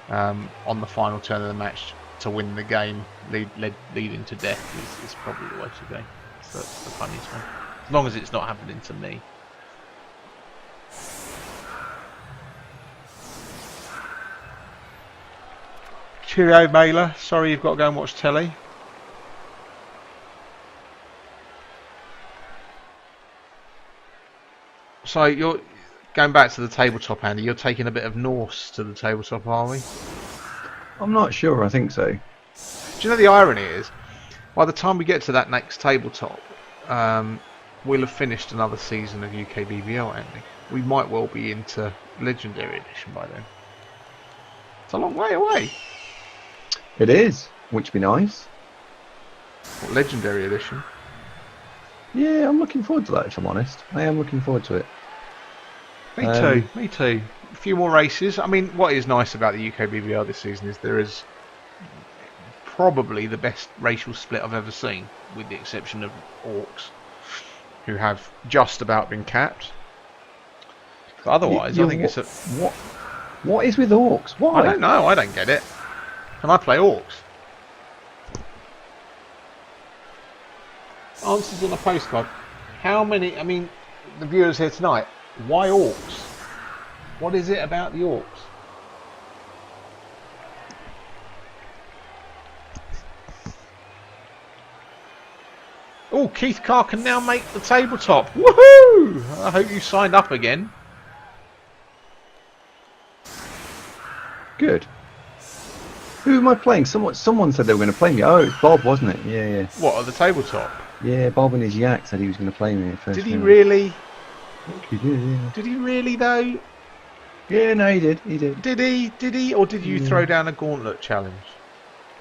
on the final turn of the match to win the game, leading to death, is probably the way to go. So that's the funniest one. As long as it's not happening to me. Cheerio, Mailer. Sorry you've got to go and watch telly. So you're going back to the tabletop, Andy. You're taking a bit of Norse to the tabletop, are we? I'm not sure. I think so. Do you know the irony is, by the time we get to that next tabletop, we'll have finished another season of UKBBL, Andy. We might well be into Legendary Edition by then. It's a long way away. It is, which would be nice. What, Legendary Edition? Yeah, I'm looking forward to that, if I'm honest. I am looking forward to it. Me too. A few more races. I mean, what is nice about the UKBBL this season is there is probably the best racial split I've ever seen, with the exception of Orcs, who have just about been capped. But otherwise, I think it's a... What is with Orcs? Why? I don't know. I don't get it. Can I play Orcs? Answers on a postcard. How many... I mean, the viewers here tonight, why Orcs? What is it about the Orcs? Oh, Keith Carr can now make the tabletop. Woohoo! I hope you signed up again. Good. Who am I playing? Someone said they were going to play me. Oh, it's Bob, wasn't it? Yeah. What, at the tabletop? Yeah, Bob and his yak said he was going to play me at first. Did he really? I think he did, yeah. Did he really, though? Yeah, no, he did. Did he? Or did you throw down a gauntlet challenge?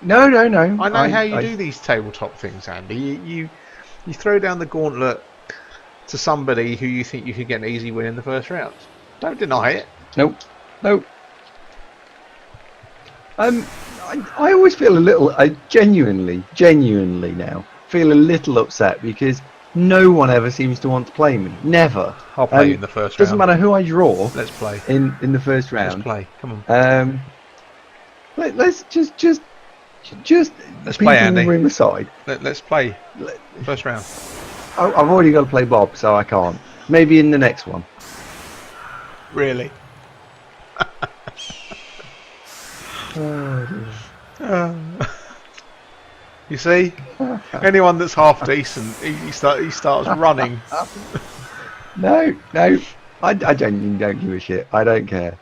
No. I know how you do these tabletop things, Andy. You throw down the gauntlet to somebody who you think you could get an easy win in the first round. Don't deny it. Nope. I always feel a little, I genuinely now feel a little upset because no one ever seems to want to play me. Never. I'll play you in the first round. Doesn't matter who I draw. Let's play. In the first round. Let's play. Come on. Let's just let's play, Andy. In the room aside. Let's play. First round. I've already got to play Bob, so I can't. Maybe in the next one. Really? You see, anyone that's half decent, he starts running. No, I genuinely don't give a shit. I don't care.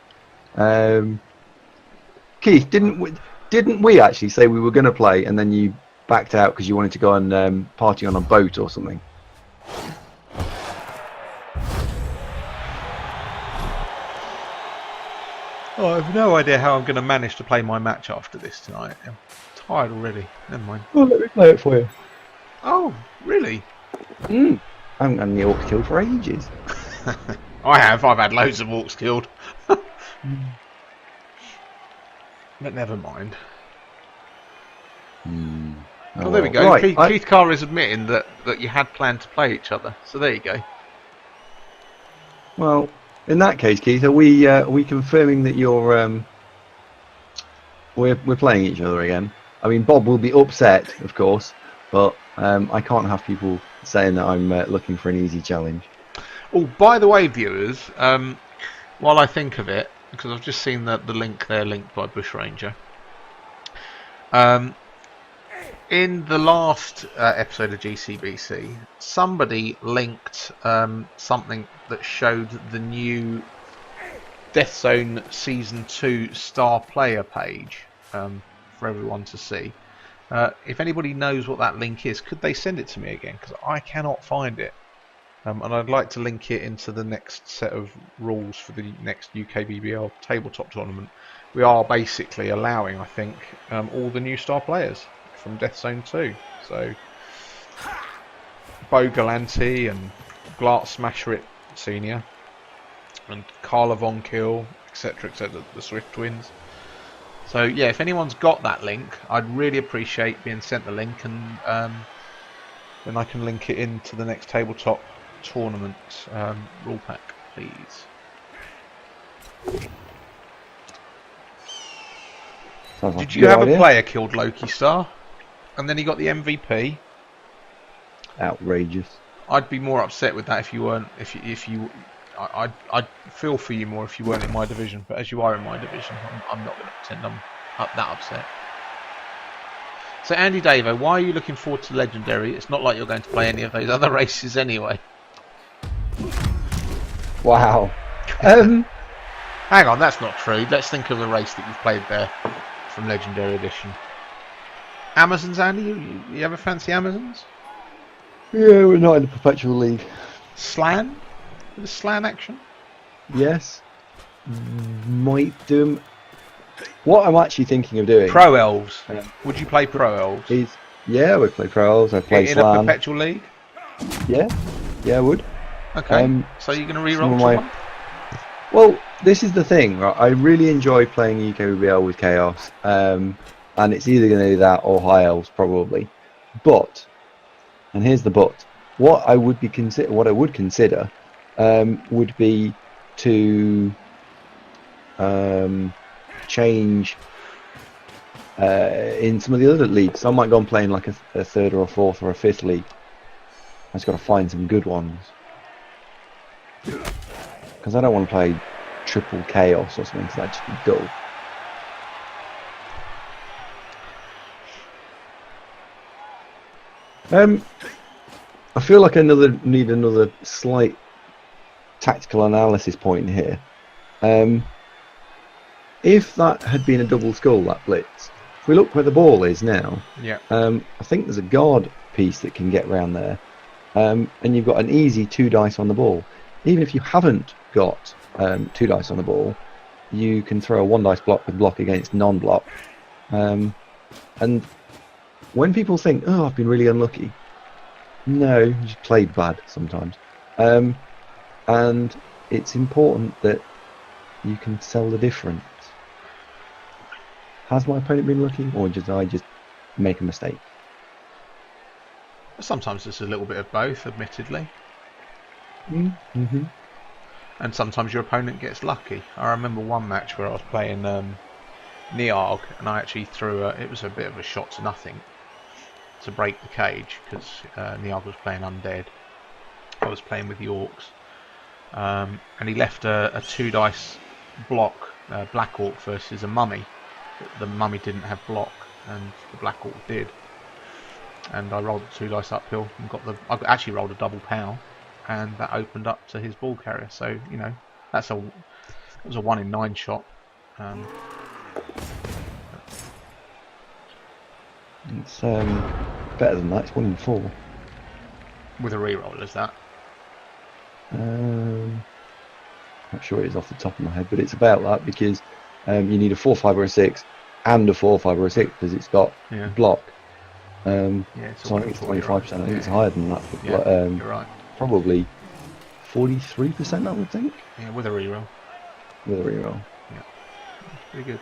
Keith, didn't we actually say we were going to play and then you backed out because you wanted to go and party on a boat or something? Oh, I have no idea how I'm going to manage to play my match after this tonight. I'm tired already. Never mind. Well, let me play it for you. Oh, really? I haven't had any orcs killed for ages. I have. I've had loads of orcs killed. But never mind. Oh, there we go. Right, Keith Carr is admitting that you had planned to play each other. So there you go. Well, in that case, Keith, are we confirming that you're we're playing each other again? I mean, Bob will be upset, of course, but I can't have people saying that I'm looking for an easy challenge. Oh, by the way, viewers, while I think of it, because I've just seen the link there, linked by Bushranger. In the last episode of GCBC, somebody linked something that showed the new Death Zone Season 2 star player page for everyone to see. If anybody knows what that link is, could they send it to me again? Because I cannot find it. And I'd like to link it into the next set of rules for the next UKBBL tabletop tournament. We are basically allowing, I think, all the new star players from Death Zone 2. So, Bo Galanti and Glart Smasherit Senior and Carla Von Kill, etc., the Swift Twins. So yeah, if anyone's got that link, I'd really appreciate being sent the link, and then I can link it into the next tabletop tournament rule pack, please. Did you have a player killed Loki Star, and then he got the MVP? Outrageous. I'd be more upset with that if you weren't. I'd feel for you more if you weren't in my division. But as you are in my division, I'm not going to pretend I'm that upset. So Andy Davo, why are you looking forward to Legendary? It's not like you're going to play any of those other races anyway. Wow. Hang on, that's not true. Let's think of the race that you've played there from Legendary Edition. Amazons, Andy? You ever fancy Amazons? Yeah, we're not in the Perpetual League. Slan? With a Slan action? Yes. Might do. What I'm actually thinking of doing... Pro Elves. Would you play Pro Elves? Yeah, I would play Pro Elves. I'd play Slan. In a Perpetual League? Yeah, I would. Okay, so you're going to re-roll one? Well, this is the thing, right? I really enjoy playing UKBBL with Chaos, and it's either going to do that or High Elves, probably. But, and here's the but, what I would consider would be to change in some of the other leagues. So I might go and play in like a third or a fourth or a fifth league. I just got to find some good ones. Because I don't want to play triple chaos or something, because that'd just be dull. I feel like I need another slight tactical analysis point here. If that had been a double skull, that blitz, if we look where the ball is now, yeah. I think there's a guard piece that can get round there, and you've got an easy 2 dice on the ball. Even if you haven't got 2 dice on the ball, you can throw a 1 dice block with block against non-block. And when people think, oh, I've been really unlucky, no, you just played bad sometimes. And it's important that you can tell the difference. Has my opponent been lucky, or did I just make a mistake? Sometimes it's a little bit of both, admittedly. Mm-hmm. And sometimes your opponent gets lucky. I remember one match where I was playing Niarg, and I actually threw it was a bit of a shot to nothing to break the cage, because Niarg was playing undead. I was playing with the orcs, and he left a 2 dice block, Black Orc versus a mummy. The mummy didn't have block, and the Black Orc did. And I rolled the 2 dice uphill and I actually rolled a double pow, and that opened up to his ball carrier. So you know, that was a 1 in 9 shot. It's better than that. It's 1 in 4. With a reroll, is that? Not sure it is off the top of my head, but it's about that because you need a 4, 5, or a 6, and a 4, 5, or a 6 because it's got block. So I think it's 25%. I think it's higher than that. But, you're right. Probably 43%, I would think. Yeah, with a reroll. With a reroll. Yeah, pretty good.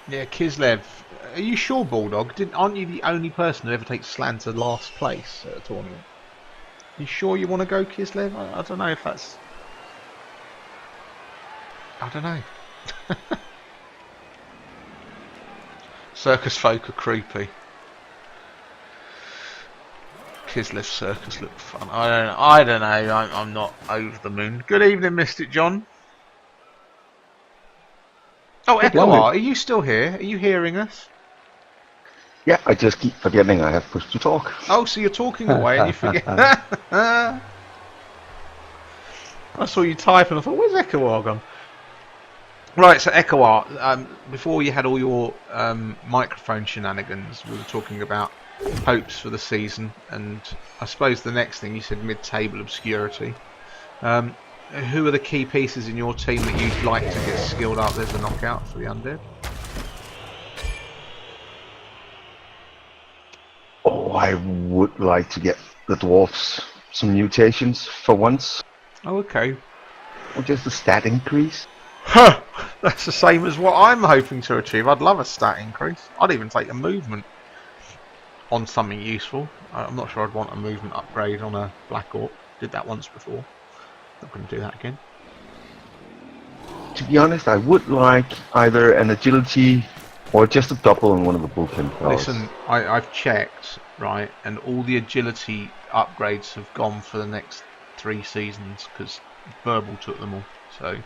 Yeah, Kislev. Are you sure, Bulldog? Aren't you the only person who ever takes Slan to last place at a tournament? You sure you want to go, Kislev? I don't know if that's... I don't know. Circus folk are creepy. Kislev circus looked fun. I don't know. I'm not over the moon. Good evening, Mystic John. Oh, Ekawar, are you still here? Are you hearing us? Yeah, I just keep forgetting I have push to talk. Oh, so you're talking away and you forget. I saw you type and I thought, where's Ekawar gone? Right, so Ekawar, before you had all your microphone shenanigans, we were talking about hopes for the season, and I suppose the next thing you said mid-table obscurity. Who are the key pieces in your team that you'd like to get skilled up as a knockout for the undead? Oh, I would like to get the dwarfs some mutations for once. Oh, okay. Or just a stat increase. Huh! That's the same as what I'm hoping to achieve. I'd love a stat increase. I'd even take a movement on something useful. I'm not sure I'd want a movement upgrade on a Black Orc. Did that once before. Not going to do that again. To be honest, I would like either an agility or just a double on one of the bullpen powers. Listen, I've checked, right, and all the agility upgrades have gone for the next 3 seasons because Burble took them all. So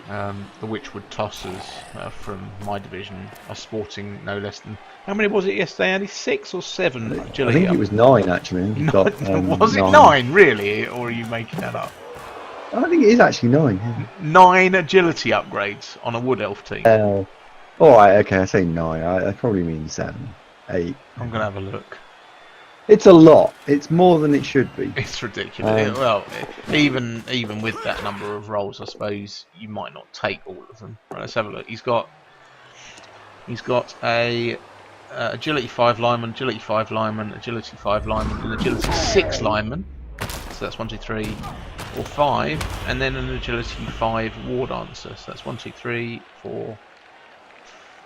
the Witchwood Tossers from my division are sporting no less than... How many was it yesterday, Andy? 6 or 7 agility? I think it was 9 actually. I think was it 9 really, or are you making that up? I think it is actually 9. Yeah. 9 agility upgrades on a Wood Elf team. Alright, okay, I say 9. I probably mean 7, 8. I'm going to have a look. It's a lot. It's more than it should be. It's ridiculous. Well, even with that number of rolls, I suppose you might not take all of them. Right, let's have a look. He's got a agility 5 lineman, agility 5 lineman, agility 5 lineman, and agility 6 lineman. So that's 1, 2, 3, 4, 5, and then an agility 5 war dancer. So that's 1, 2, 3, 4,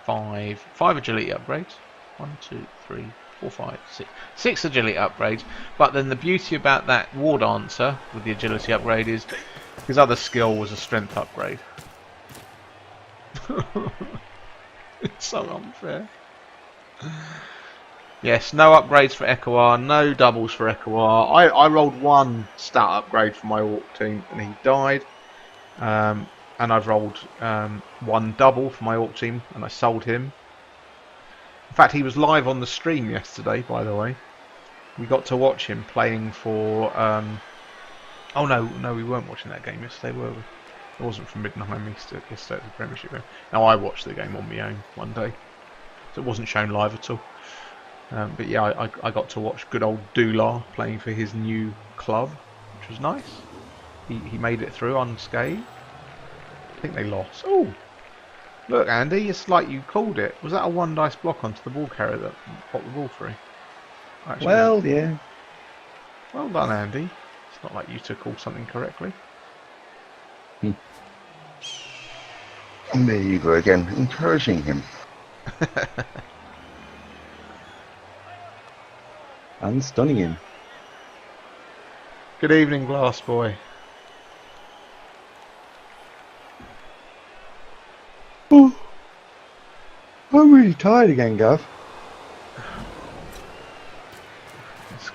5 agility upgrades. 1, 2, 3, 4, 5, 6. 6 agility upgrades. But then the beauty about that war dancer with the agility upgrade is his other skill was a strength upgrade. It's so unfair. Yes, no upgrades for Ekawar, no doubles for Ekawar. I rolled 1 stat upgrade for my Orc team and he died. And I've rolled 1 double for my Orc team and I sold him. In fact, he was live on the stream yesterday, by the way. We got to watch him playing for... Oh no, we weren't watching that game yesterday, were we? It wasn't from Middenheim yesterday, it was the Premiership game. Now I watched the game on my own one day. So it wasn't shown live at all. But yeah, I got to watch good old Dular playing for his new club, which was nice. He made it through unscathed. I think they lost. Oh, look, Andy, it's like you called it. Was that a 1 dice block onto the ball carrier that popped the ball through? Actually, well, yeah. Well done, Andy. It's not like you to call something correctly. And there you go again, encouraging him. And stunning him. Good evening, Glass Boy. Oh, I'm really tired again, Gav.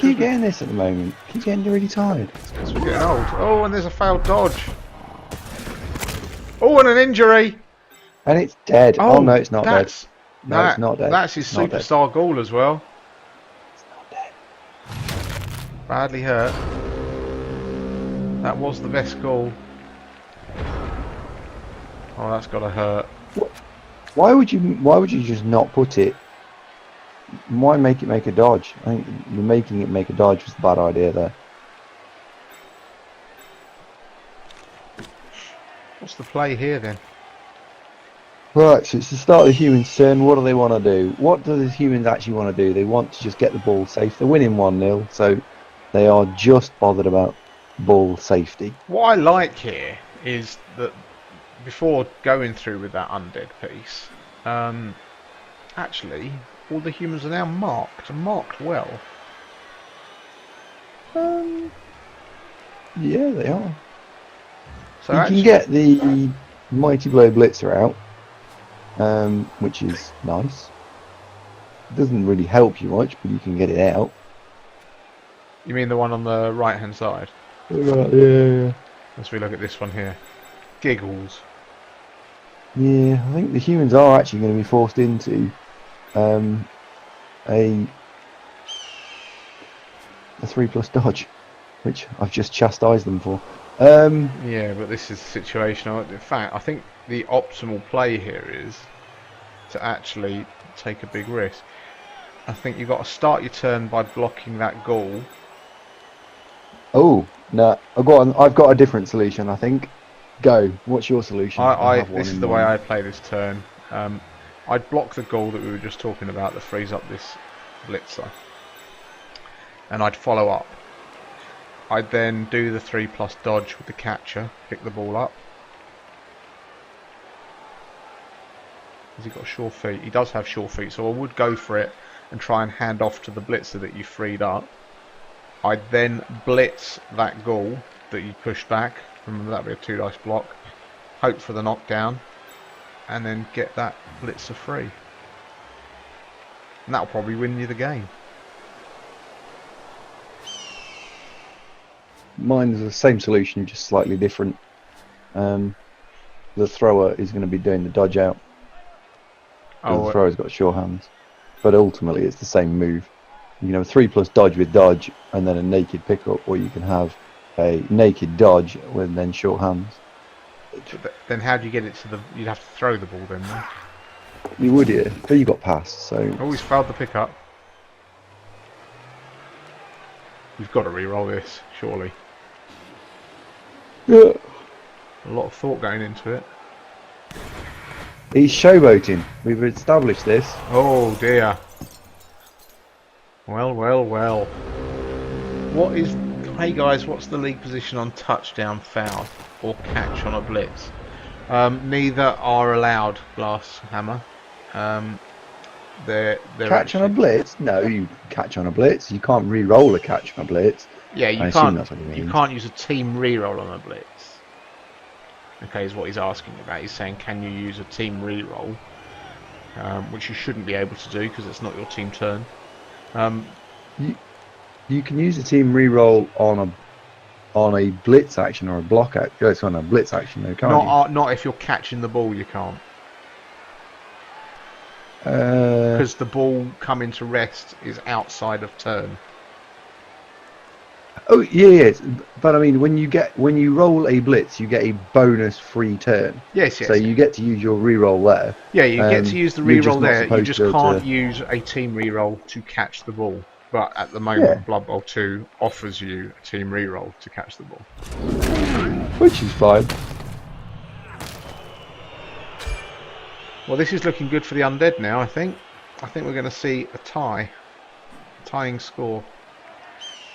keep getting this at the moment. Keep getting really tired. Because we're getting old. Oh, and there's a failed dodge. Oh, and an injury. And it's dead. Oh, no, it's not dead. that's No, it's not dead. That's his It's not dead. superstar ghoul as well. It's not dead. Badly hurt. That was the best ghoul. Oh, that's gotta hurt. Why would you just not put it? Why make it make a dodge? I think you're making it make a dodge was the bad idea there. What's the play here then? Right, so it's the start of the humans' turn. What do they want to do? What do the humans actually want to do? They want to just get the ball safe. They're winning 1-0, so they are just bothered about ball safety. What I like here is that before going through with that undead piece, actually all the humans are now marked and marked well. Yeah, they are. So You actually, can get the Mighty Blow Blitzer out, which is nice. It doesn't really help you much, but you can get it out. you mean the one on the right hand side? Right, yeah. As we look at this one here. Giggles. Yeah, I think the humans are actually going to be forced into a 3+ dodge, which I've just chastised them for. Yeah, but this is the situation. In fact, I think the optimal play here is to actually take a big risk. I think you've got to start your turn by blocking that ghoul. Oh no, I've got a different solution. I think. Go. What's your solution? This is the way I play this turn. I'd block the ghoul that we were just talking about that frees up this blitzer, and I'd follow up. I'd then do the 3+ dodge with the catcher, pick the ball up. Has he got sure feet? He does have sure feet, so I would go for it and try and hand off to the blitzer that you freed up. I'd then blitz that ghoul that you pushed back. Remember, that'd be a 2 dice block. Hope for the knockdown, and then get that blitzer free. And that'll probably win you the game. Mine's the same solution, just slightly different. The thrower is going to be doing the dodge out. The thrower's got sure hands, but ultimately it's the same move. You can have a 3+ dodge with dodge, and then a naked pickup, or you can have a naked dodge with then short hands. Then how do you get it to the? You'd have to throw the ball then. No? You would, yeah, but you got past, so. Always failed the pickup. We've got to re-roll this, surely. Yeah. A lot of thought going into it. He's showboating. We've established this. Oh dear. Well, well, well. What is? Hey guys, what's the league position on touchdown, foul, or catch on a blitz? Neither are allowed, Glass Hammer. They're catch on a blitz? No, you catch on a blitz. You can't re-roll a catch on a blitz. Yeah, you can't. You can't use a team re-roll on a blitz. Okay, is what he's asking about. He's saying, can you use a team re-roll, which you shouldn't be able to do because it's not your team turn. You can use a team re-roll on a blitz action or a block action. It's on a blitz action, though, can't you? Not if you're catching the ball. You can't. Because the ball coming to rest is outside of turn. Oh yeah. But I mean, when you roll a blitz, you get a bonus free turn. Yes. So you get to use your re-roll there. Yeah, you get to use the re-roll there. You just can't use a team re-roll to catch the ball. But at the moment, Blood Bowl 2 offers you a team re-roll to catch the ball, which is fine. Well, this is looking good for the undead now. I think we're going to see a tying score.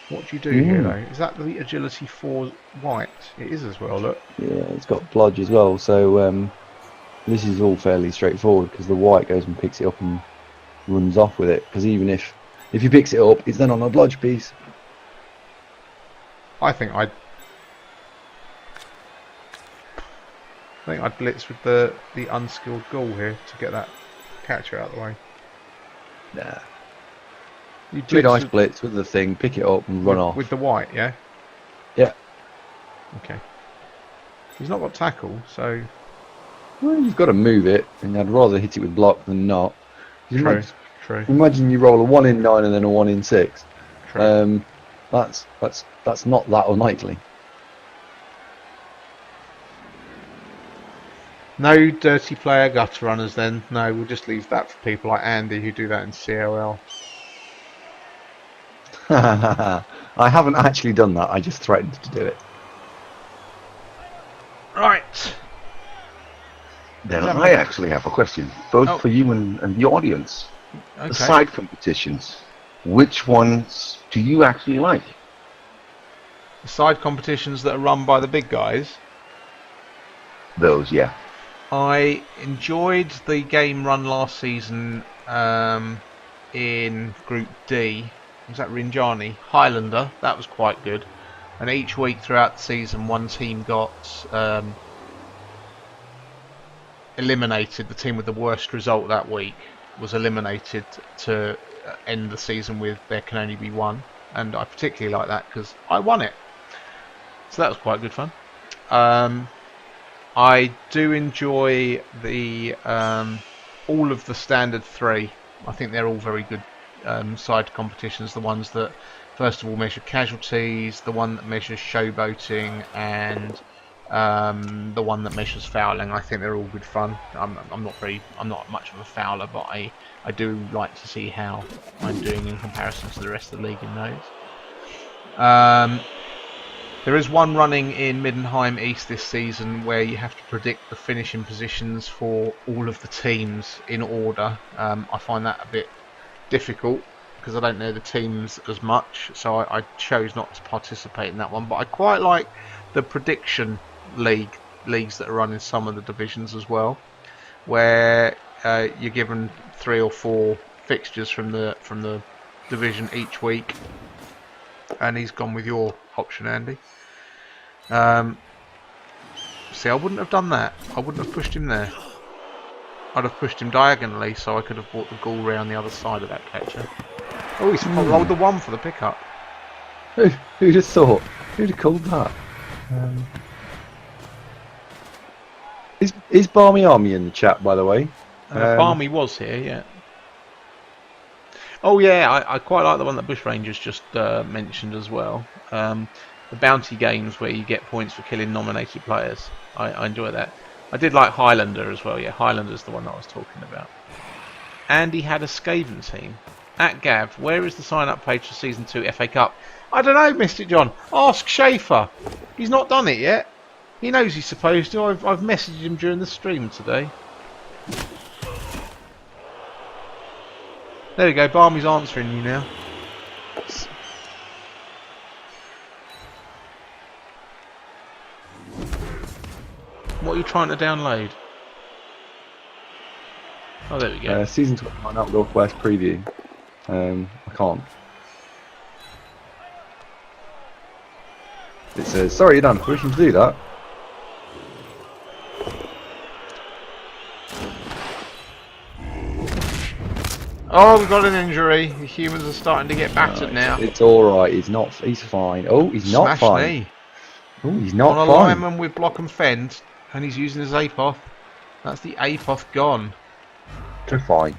What do you do here, though? Is that the agility 4 white? It is as well. Look. Yeah, it's got bludge as well. So this is all fairly straightforward because the white goes and picks it up and runs off with it. Because even if he picks it up, it's then on a bludge piece. I think I'd blitz with the unskilled ghoul here to get that catcher out of the way. Nah. You Two dice blitz with the thing, pick it up and run off. With the white, yeah? Yeah. Okay. He's not got tackle, so... Well, you've got to move it, and I'd rather hit it with block than not. True. Imagine you roll a 1 in 9 and then a 1 in 6. True. That's not that unlikely. No dirty player gutter runners then. No, we'll just leave that for people like Andy who do that in COL. I haven't actually done that, I just threatened to do it. Right. Then I actually have a question, both for you and the audience. Okay. The side competitions, which ones do you actually like? The side competitions that are run by the big guys? Those, yeah. I enjoyed the game run last season in Group D. Was that Rinjani? Highlander. That was quite good. And each week throughout the season, one team got eliminated. The team with the worst result that week was eliminated to end the season with there can only be one. And I particularly like that because I won it. So that was quite good fun. I do enjoy the all of the standard 3. I think they're all very good side competitions. The ones that first of all measure casualties, the one that measures showboating, and the one that measures fouling. I think they're all good fun. I'm not much of a fouler, but I do like to see how I'm doing in comparison to the rest of the league in those. There is one running in Middenheim East this season where you have to predict the finishing positions for all of the teams in order. I find that a bit difficult because I don't know the teams as much, so I chose not to participate in that one. But I quite like the prediction leagues that are run in some of the divisions as well, where you're given 3 or 4 fixtures from the division each week, and he's gone with your option, Andy. See, I wouldn't have done that. I wouldn't have pushed him there. I'd have pushed him diagonally so I could have brought the ghoul round the other side of that catcher. Oh, he's rolled the 1 for the pickup. Who'd have thought? Who'd have called that? Is Barmy Army in the chat, by the way? Barmy was here, yeah. Oh yeah, I quite like the one that Bushrangers just mentioned as well. The bounty games where you get points for killing nominated players. I enjoy that. I did like Highlander as well. Yeah, Highlander's the one that I was talking about. Andy had a Skaven team. At Gav, where is the sign-up page for Season 2 FA Cup? I don't know, Mystic John. Ask Schaefer. He's not done it yet. He knows he's supposed to. I've messaged him during the stream today. There we go. Barmy's answering you now. What are you trying to download? Oh, there we go. Season 29 Outdoor Quest preview. I can't. It says, sorry, you don't have permission to do that. Oh, we've got an injury. The humans are starting to get battered now. It's alright, he's fine. Oh, he's not fine. Knee. Oh, he's not on fine. A lineman with block and fend, and he's using his Apoth. That's the Apoth gone. Too fine.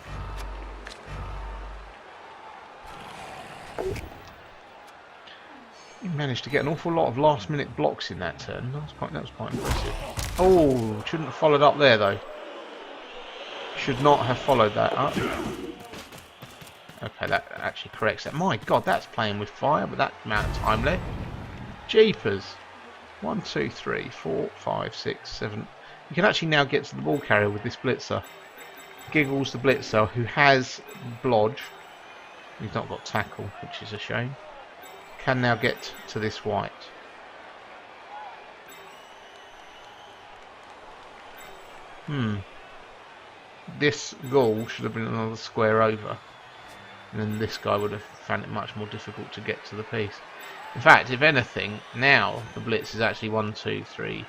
He managed to get an awful lot of last-minute blocks in that turn. That was quite impressive. Oh, shouldn't have followed up there though. Should not have followed that up. Okay, that actually corrects that. My God, that's playing with fire with that amount of time left. Jeepers. 1, 2, 3, 4, 5, 6, 7. You can actually now get to the ball carrier with this blitzer. Giggles the blitzer, who has blodge. He's not got tackle, which is a shame. Can now get to this white. This goal should have been another square over. And then this guy would have found it much more difficult to get to the piece. In fact, if anything, now the blitz is actually 1, 2, 3,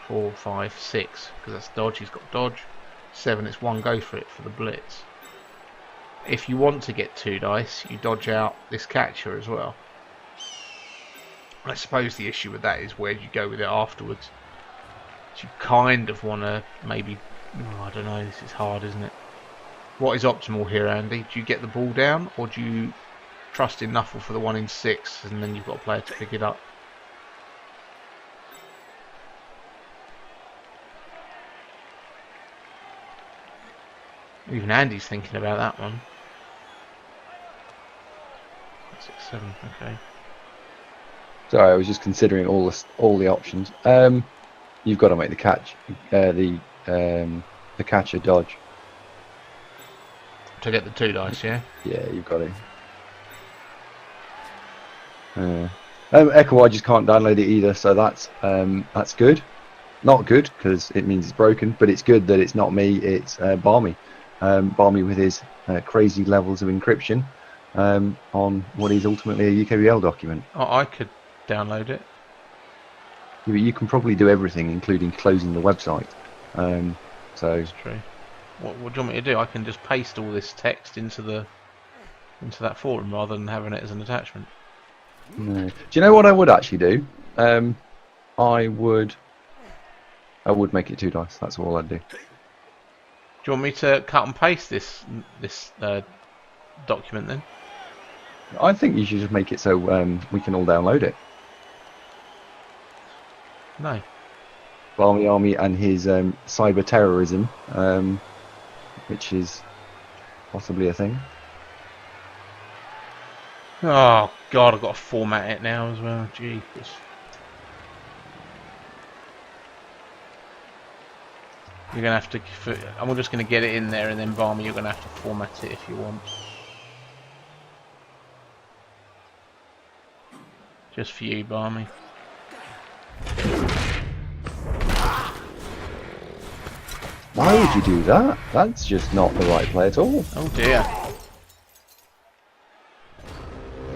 4, 5, 6. Because that's dodge, he's got dodge. 7, it's 1 go for it for the blitz. if you want to get 2 dice, you dodge out this catcher as well. I suppose the issue with that is where do you go with it afterwards. So you kind of want to maybe... Oh, I don't know, this is hard, isn't it? What is optimal here, Andy? Do you get the ball down, or do you trust in Nuffle for the 1 in 6 and then you've got a player to pick it up? Even Andy's thinking about that one. 6, 7, okay. Sorry, I was just considering all the options. You've got to make the catch, the catcher dodge. To get the 2 dice, yeah? Yeah, you've got to. Echo, I just can't download it either, so that's good. Not good because it means it's broken, but it's good that it's not me. It's Barmy. Barmy with his crazy levels of encryption on what is ultimately a UKBBL document. Oh, I could download it. Yeah, but you can probably do everything, including closing the website. So that's true. What do you want me to do? I can just paste all this text into that forum rather than having it as an attachment. No. Do you know what I would actually do? I would make it 2 dice. That's all I'd do. Do you want me to cut and paste this document then? I think you should just make it so we can all download it. No. Barmy Army and his cyber terrorism, which is possibly a thing. Oh God, I've got to format it now as well. Jeepers. You're gonna have to. I'm just gonna get it in there, and then Barmy, you're gonna have to format it if you want. Just for you, Barmy. Why would you do that? That's just not the right play at all. Oh dear.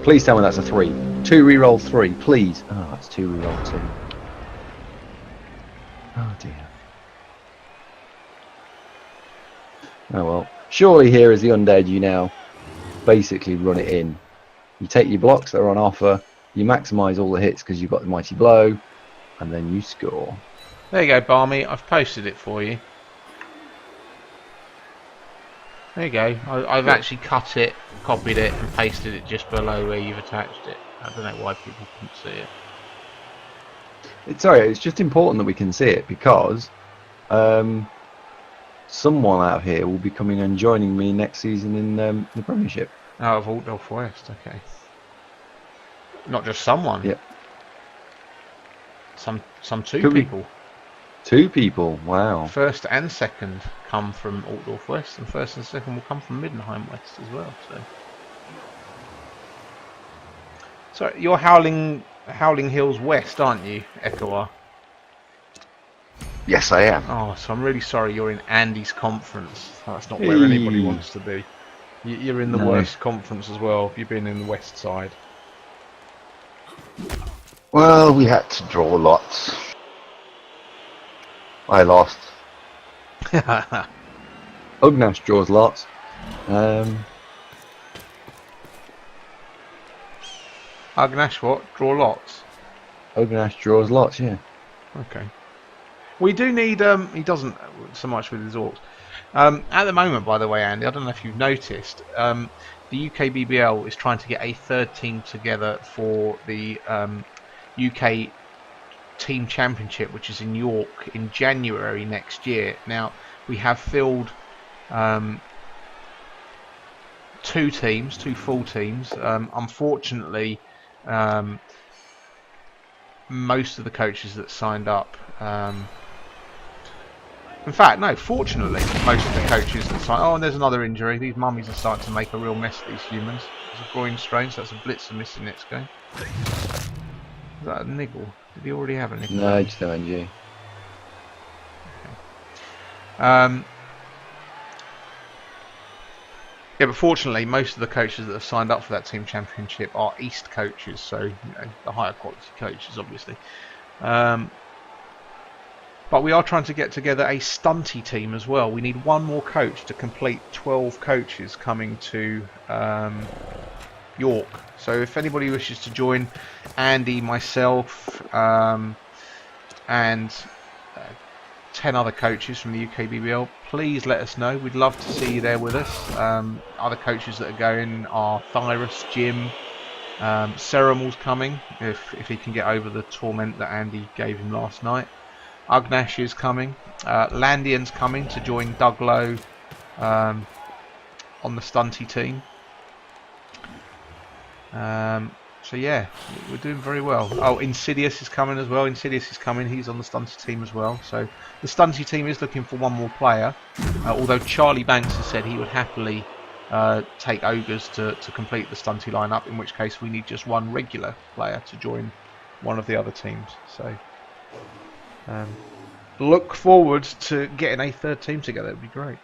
Please tell me that's a 3. 2 reroll 3, please. Oh, that's 2 reroll 2. Oh dear. Oh well. Surely here is the undead. You now basically run it in. You take your blocks that are on offer, you maximise all the hits because you've got the mighty blow, and then you score. There you go, Barmy. I've posted it for you. There you go. I've actually cut it, copied it, and pasted it just below where you've attached it. I don't know why people couldn't see it. Sorry, it's just important that we can see it because someone out here will be coming and joining me next season in the Premiership. Oh, of Altdorf West, okay. Not just someone. Yep. Some 2 Could be. people. 2 people, wow. First and second come from Altdorf West, and first and second will come from Middenheim West as well. So you're Howling Hills West, aren't you, Ekawar? Yes, I am. Oh, so I'm really sorry you're in Andy's conference. That's not where anybody wants to be. You're in the worst conference as well. You've been in the west side. Well, we had to draw lots. I lost. Ugnash draws lots. Ugnash what? Draw lots? Ugnash draws lots, yeah. Okay. We do need, he doesn't so much with his orcs. At the moment, by the way, Andy, I don't know if you've noticed, the UKBBL is trying to get a 3rd team together for the UK Team Championship, which is in York in January next year. Now, we have filled 2 teams, 2 full teams. Unfortunately, most of the coaches that signed up, in fact, no, fortunately, most of the coaches that signed... Oh, and there's another injury. These mummies are starting to make a real mess of these humans. There's a groin strain, so that's a blitzer missing next game. Is that a niggle? Did he already have a niggle? No, just ONG. Okay. Yeah, but fortunately, most of the coaches that have signed up for that team championship are East coaches, so you know, the higher quality coaches, obviously. But we are trying to get together a stunty team as well. We need one more coach to complete 12 coaches coming to York. So if anybody wishes to join, Andy, myself, and 10 other coaches from the UKBBL, please let us know. We'd love to see you there with us. Other coaches that are going are Thyrus, Jim, Ceremal's coming if he can get over the torment that Andy gave him last night. Ugnash is coming. Landian's coming to join Doug Lowe on the stunty team. So yeah, we're doing very well. Oh, Insidious is coming as well. Insidious is coming. He's on the stunty team as well. So the stunty team is looking for one more player. Although Charlie Banks has said he would happily take Ogres to complete the stunty lineup, in which case we need just one regular player to join one of the other teams. So look forward to getting a third team together. It'd be great.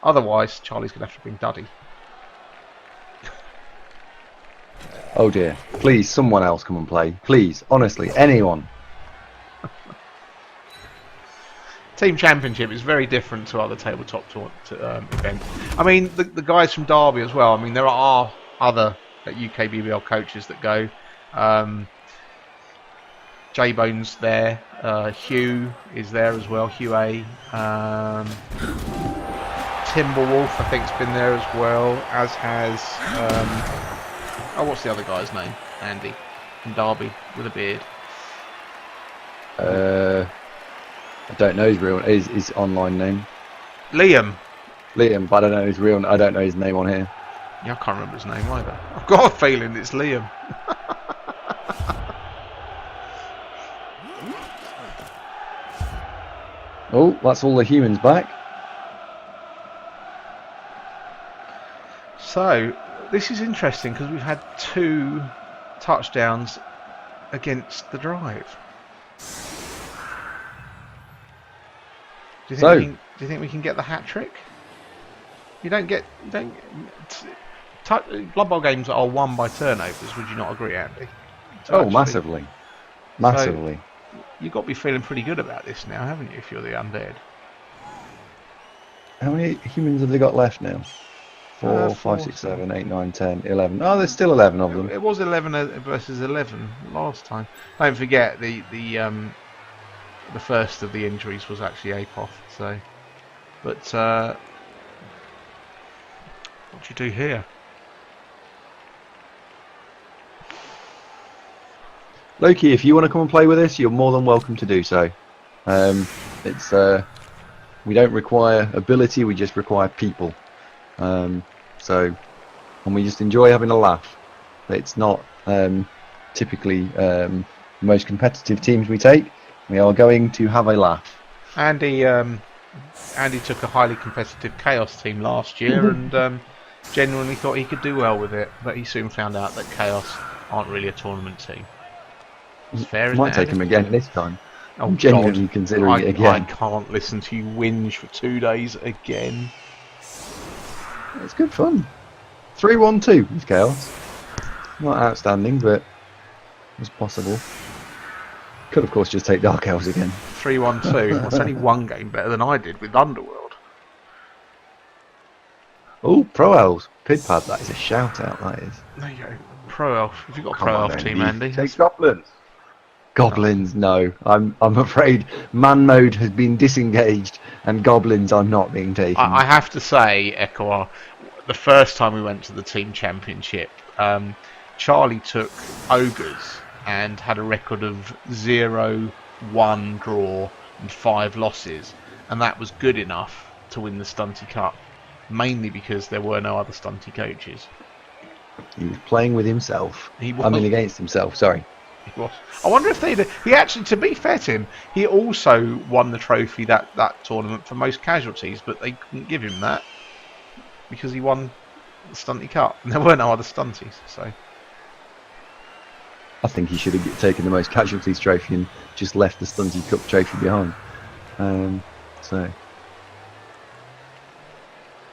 Otherwise, Charlie's going to have to bring Duddy. Oh dear. Please, someone else come and play. Please, honestly, anyone. Team Championship is very different to other tabletop events. I mean, the guys from Derby as well. I mean, there are other UKBBL coaches that go. J-Bone's there. Hugh is there as well. Hugh A. Timberwolf, I think, has been there as well, as has... oh, what's the other guy's name? Andy from Derby with a beard. I don't know his online name. Liam, but I don't know his real. I don't know his name on here. Yeah, I can't remember his name either. I've got a feeling it's Liam. Oh, that's all the humans back. So this is interesting because we've had 2 touchdowns against the drive. Do you think we can get the hat trick? Blood Bowl games are won by turnovers. Would you not agree, Andy? So massively. So you've got to be feeling pretty good about this now, haven't you? If you're the undead. How many humans have they got left now? 4, 5, 6, 7, 8, 9, 10, 11. Oh, there's still 11 of them. It was 11 versus 11 last time. Don't forget the first of the injuries was actually Apoth. So, but what do you do here? Loki, if you want to come and play with us, you're more than welcome to do so. It's we don't require ability, we just require people. And we just enjoy having a laugh. It's not typically the most competitive teams we take. We are going to have a laugh. Andy took a highly competitive Chaos team last year and genuinely thought he could do well with it, but he soon found out that Chaos aren't really a tournament team. It's fair, might take him again this time. I'm genuinely considering it again. I can't listen to you whinge for 2 days again. It's good fun. 3-1-2 with Chaos. Not outstanding, but it was possible. Could of course just take Dark Elves again. 3-1-2. That's only one game better than I did with Underworld. Oh, Pro Elves. Pidpad, that is a shout out, that is. There you go. Pro Elf. Have you got a Pro Elf team, Andy? Take Goblins. Goblins, no. I'm afraid man mode has been disengaged and goblins are not being taken. I have to say, Ekawar, the first time we went to the team championship, Charlie took Ogres and had a record of 0-1 draw and 5 losses, and that was good enough to win the Stunty Cup, mainly because there were no other Stunty coaches. He was playing with himself. Against himself, sorry. He was. I wonder if he actually, to be fair to him, he also won the trophy that tournament for most casualties, but they couldn't give him that because he won the Stunty Cup and there were no other Stunties. So I think he should have taken the most casualties trophy and just left the Stunty Cup trophy behind.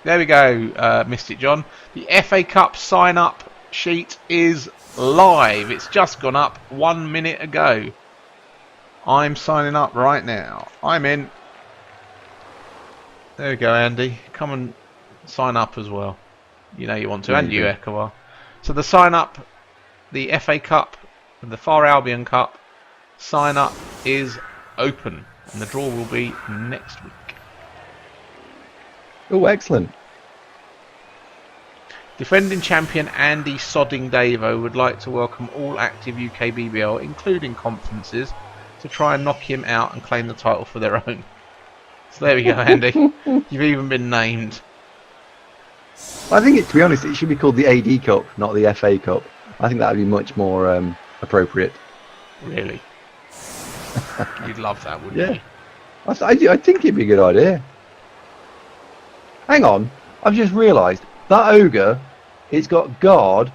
There we go, Mystic John. The FA Cup sign-up sheet is live. It's just gone up 1 minute ago. I'm signing up right now. I'm in. There we go, Andy. Come and sign up as well. You know you want to, and you, Ekawar. So the sign up, the FA Cup, and the Far Albion Cup sign up is open, and the draw will be next week. Oh, excellent. Defending champion Andy Sodding Davo would like to welcome all active UKBBL, including conferences, to try and knock him out and claim the title for their own. So there we go, Andy. You've even been named. I think, to be honest, it should be called the AD Cup, not the FA Cup. I think that would be much more appropriate. Really? You'd love that, wouldn't you? I think it'd be a good idea. Hang on, I've just realised that ogre, it's got guard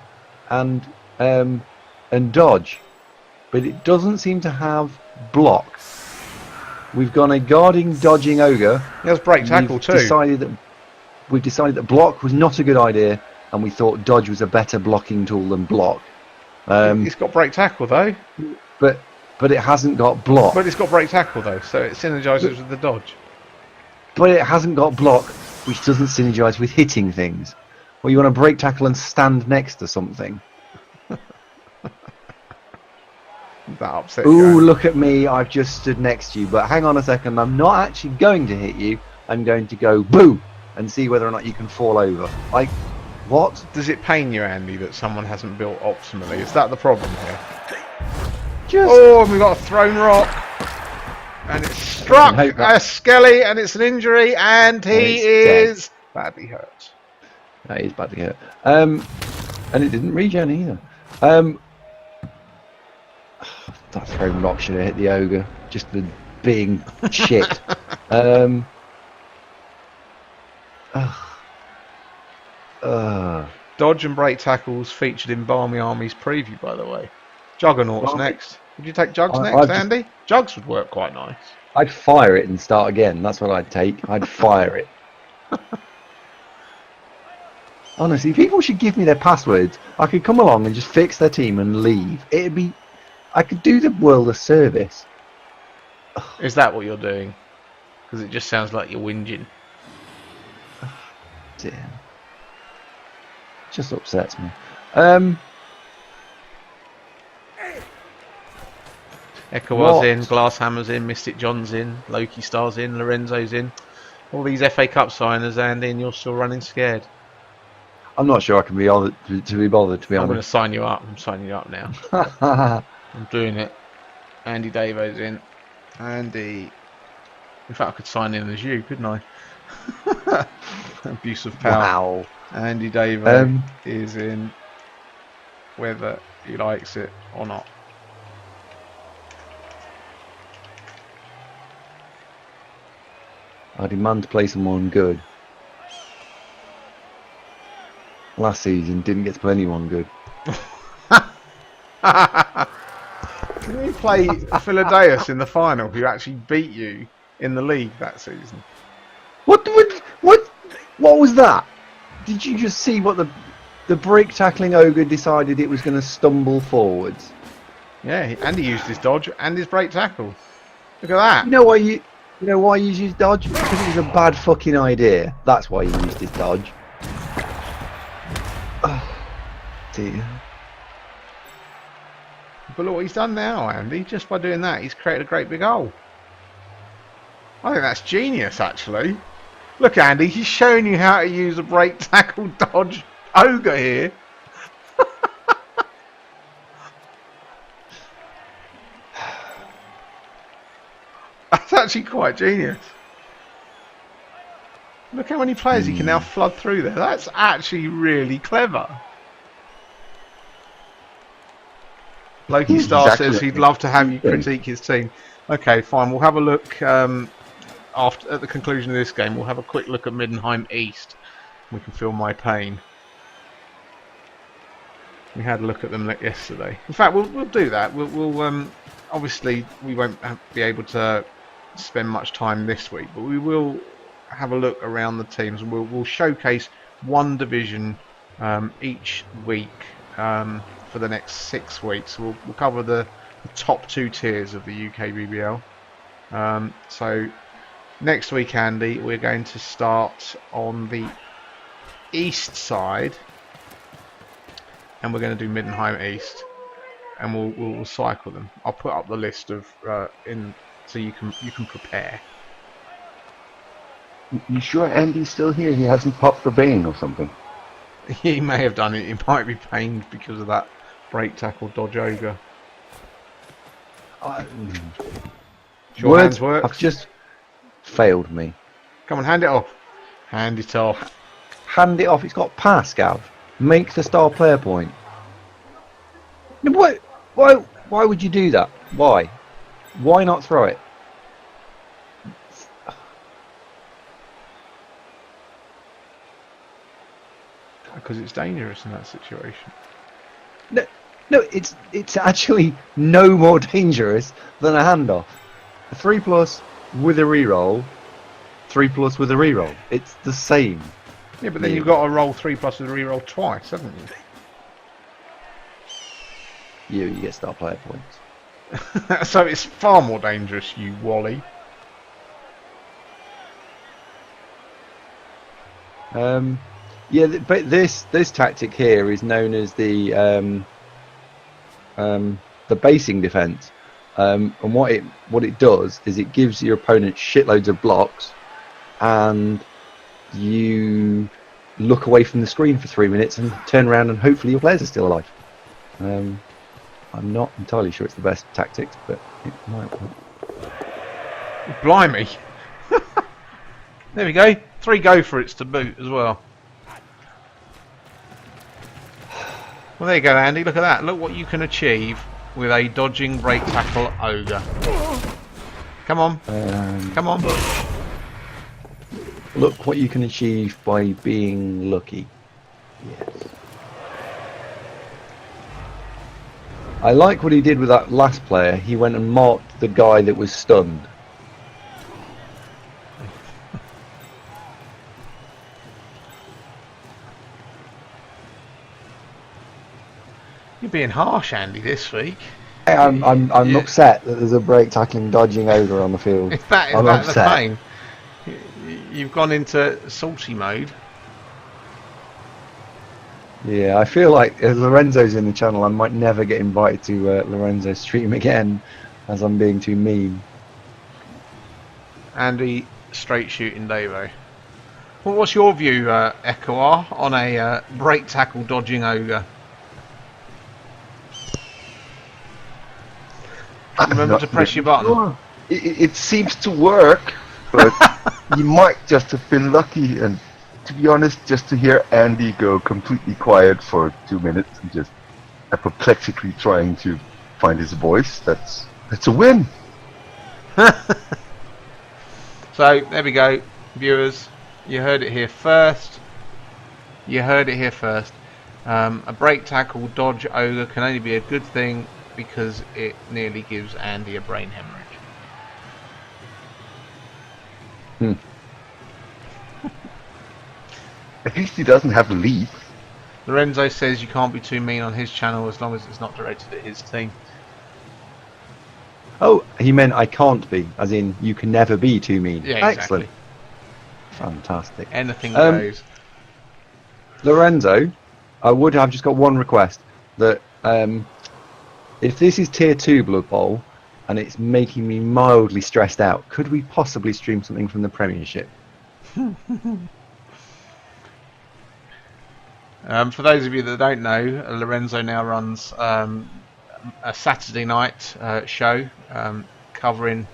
and dodge, but it doesn't seem to have block. We've gone a guarding, dodging ogre. There's break tackle too. We've decided that block was not a good idea, and we thought dodge was a better blocking tool than block. It's got break tackle though. But it hasn't got block. But it's got break tackle though, so it synergises with the dodge. But it hasn't got block, which doesn't synergise with hitting things. Well, you want to break tackle and stand next to something. That upsets you. Ooh, look at me, I've just stood next to you, but hang on a second, I'm not actually going to hit you, I'm going to go boo and see whether or not you can fall over. Like, what? Does it pain you, Andy, that someone hasn't built optimally? Is that the problem here? And we've got a thrown rock, and it's struck a Skelly, and it's an injury, and he is badly hurt. That is badly hurt. And it didn't regen either. That thrown rock should have hit the ogre, just for being shit. Dodge and break tackles featured in Barmy Army's preview, by the way. Juggernaut's next. Would you take Jugs next, Andy? Jugs would work quite nice. I'd fire it and start again. That's what I'd take. I'd fire it. Honestly, people should give me their passwords. I could come along and just fix their team and leave. It'd be... I could do the world a service. Is that what you're doing? Because it just sounds like you're whinging. Dear. Just upsets me. Ekawar's in, Glasshammer's in, Mystic John's in, Loki Star's in, Lorenzo's in. All these FA Cup signers, Andy, and you're still running scared. I'm not sure I can be bothered, to be honest. I'm going to sign you up. I'm signing you up now. I'm doing it. Andy Davo's in. Andy. In fact, I could sign in as you, couldn't I? Abuse of power. Wow. Andy Davo is in, whether he likes it or not. I demand to play someone good. Last season, didn't get to play anyone good. Can you play Philadeus in the final, who actually beat you in the league that season? What was that? Did you just see what the break tackling ogre decided it was going to stumble forwards? Yeah, and he used his dodge and his break tackle. Look at that. You know why you used his dodge? Because it was a bad fucking idea. That's why he used his dodge. Oh, dear. But look what he's done now, Andy. Just by doing that, he's created a great big hole. I think that's genius, actually. Look, Andy, he's showing you how to use a break tackle dodge ogre here. That's actually quite genius. Look how many players he can now flood through there. That's actually really clever. Loki Star says he'd love to have you critique his team. Okay, fine. We'll have a look at the conclusion of this game. We'll have a quick look at Middenheim East. We can feel my pain. We had a look at them yesterday. In fact, we'll do that. We'll obviously we won't be able to spend much time this week, but we will have a look around the teams, and we'll showcase one division each week for the next 6 weeks. We'll cover the the top 2 tiers of the UKBBL. So next week, Andy, we're going to start on the east side, and we're going to do Middenheim East, and we'll cycle them. I'll put up the list of so you can prepare. You sure Andy's still here? He hasn't popped the vein or something. He may have done it. He might be pained because of that break tackle dodge ogre. Your hands work. Have just failed me. Come on, hand it off. Hand it off. Hand it off. It's got pass, Gav. Make the star player point. No, why would you do that? Why? Why not throw it? Because it's dangerous in that situation. No, it's actually no more dangerous than a handoff. A 3+ with a reroll, 3+ with a reroll. It's the same. Yeah, but then you've got to roll 3+ with a reroll twice, haven't you? You get star player points. So it's far more dangerous, you wally. Yeah, but this tactic here is known as the basing defense, and what it does is it gives your opponent shitloads of blocks, and you look away from the screen for 3 minutes and turn around and hopefully your players are still alive. I'm not entirely sure it's the best tactics, but it might work. Blimey! There we go. 3 go for it's to boot as well. Well, there you go, Andy. Look at that. Look what you can achieve with a dodging break tackle ogre. Come on. Come on. Look what you can achieve by being lucky. Yes. I like what he did with that last player. He went and marked the guy that was stunned. You're being harsh, Andy, this week. I'm upset that there's a break tackling dodging ogre on the field. Is that the pain? You've gone into salty mode. Yeah, I feel like if Lorenzo's in the channel, I might never get invited to Lorenzo's stream again, as I'm being too mean. Andy, straight shooting Davo. Well, what's your view, Ekoar, on a break tackle dodging ogre? Remember to press your button. Sure. It seems to work, but you might just have been lucky. And to be honest, just to hear Andy go completely quiet for 2 minutes and just apoplexically trying to find his voice, that's a win. So there we go, viewers. You heard it here first. You heard it here first. A break tackle dodge ogre can only be a good thing because it nearly gives Andy a brain hemorrhage. At least he doesn't have a lead. Lorenzo says you can't be too mean on his channel as long as it's not directed at his team. Oh, he meant I can't be, as in you can never be too mean. Yeah, exactly. Excellent. Fantastic. Anything goes. Lorenzo, I've just got one request. That if this is tier 2 Blood Bowl and it's making me mildly stressed out, could we possibly stream something from the Premiership? For those of you that don't know, Lorenzo now runs a Saturday night show covering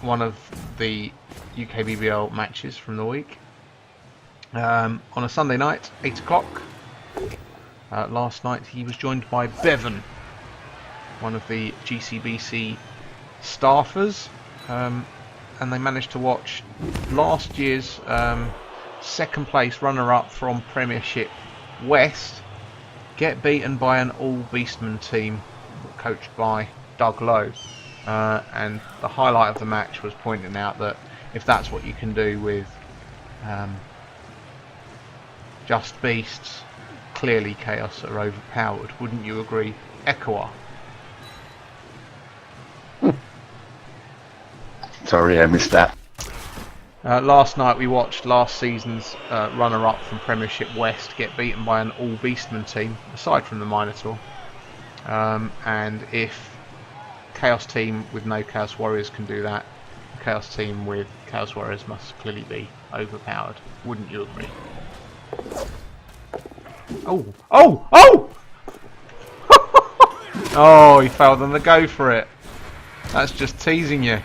one of the UKBBL matches from the week. On a Sunday night, 8 o'clock. Last night he was joined by Bevan, one of the GCBC staffers, and they managed to watch last year's second place runner-up from Premiership West get beaten by an all-Beastman team coached by Doug Lowe. And the highlight of the match was pointing out that if that's what you can do with just beasts, clearly Chaos are overpowered. Wouldn't you agree, Ekawar. Sorry, I missed that. Last night we watched last season's runner-up from Premiership West get beaten by an all-Beastmen team, aside from the Minotaur. And if Chaos Team with no Chaos Warriors can do that, Chaos Team with Chaos Warriors must clearly be overpowered. Wouldn't you agree? Oh! Oh! Oh! Oh, he failed on the go for it. That's just teasing you.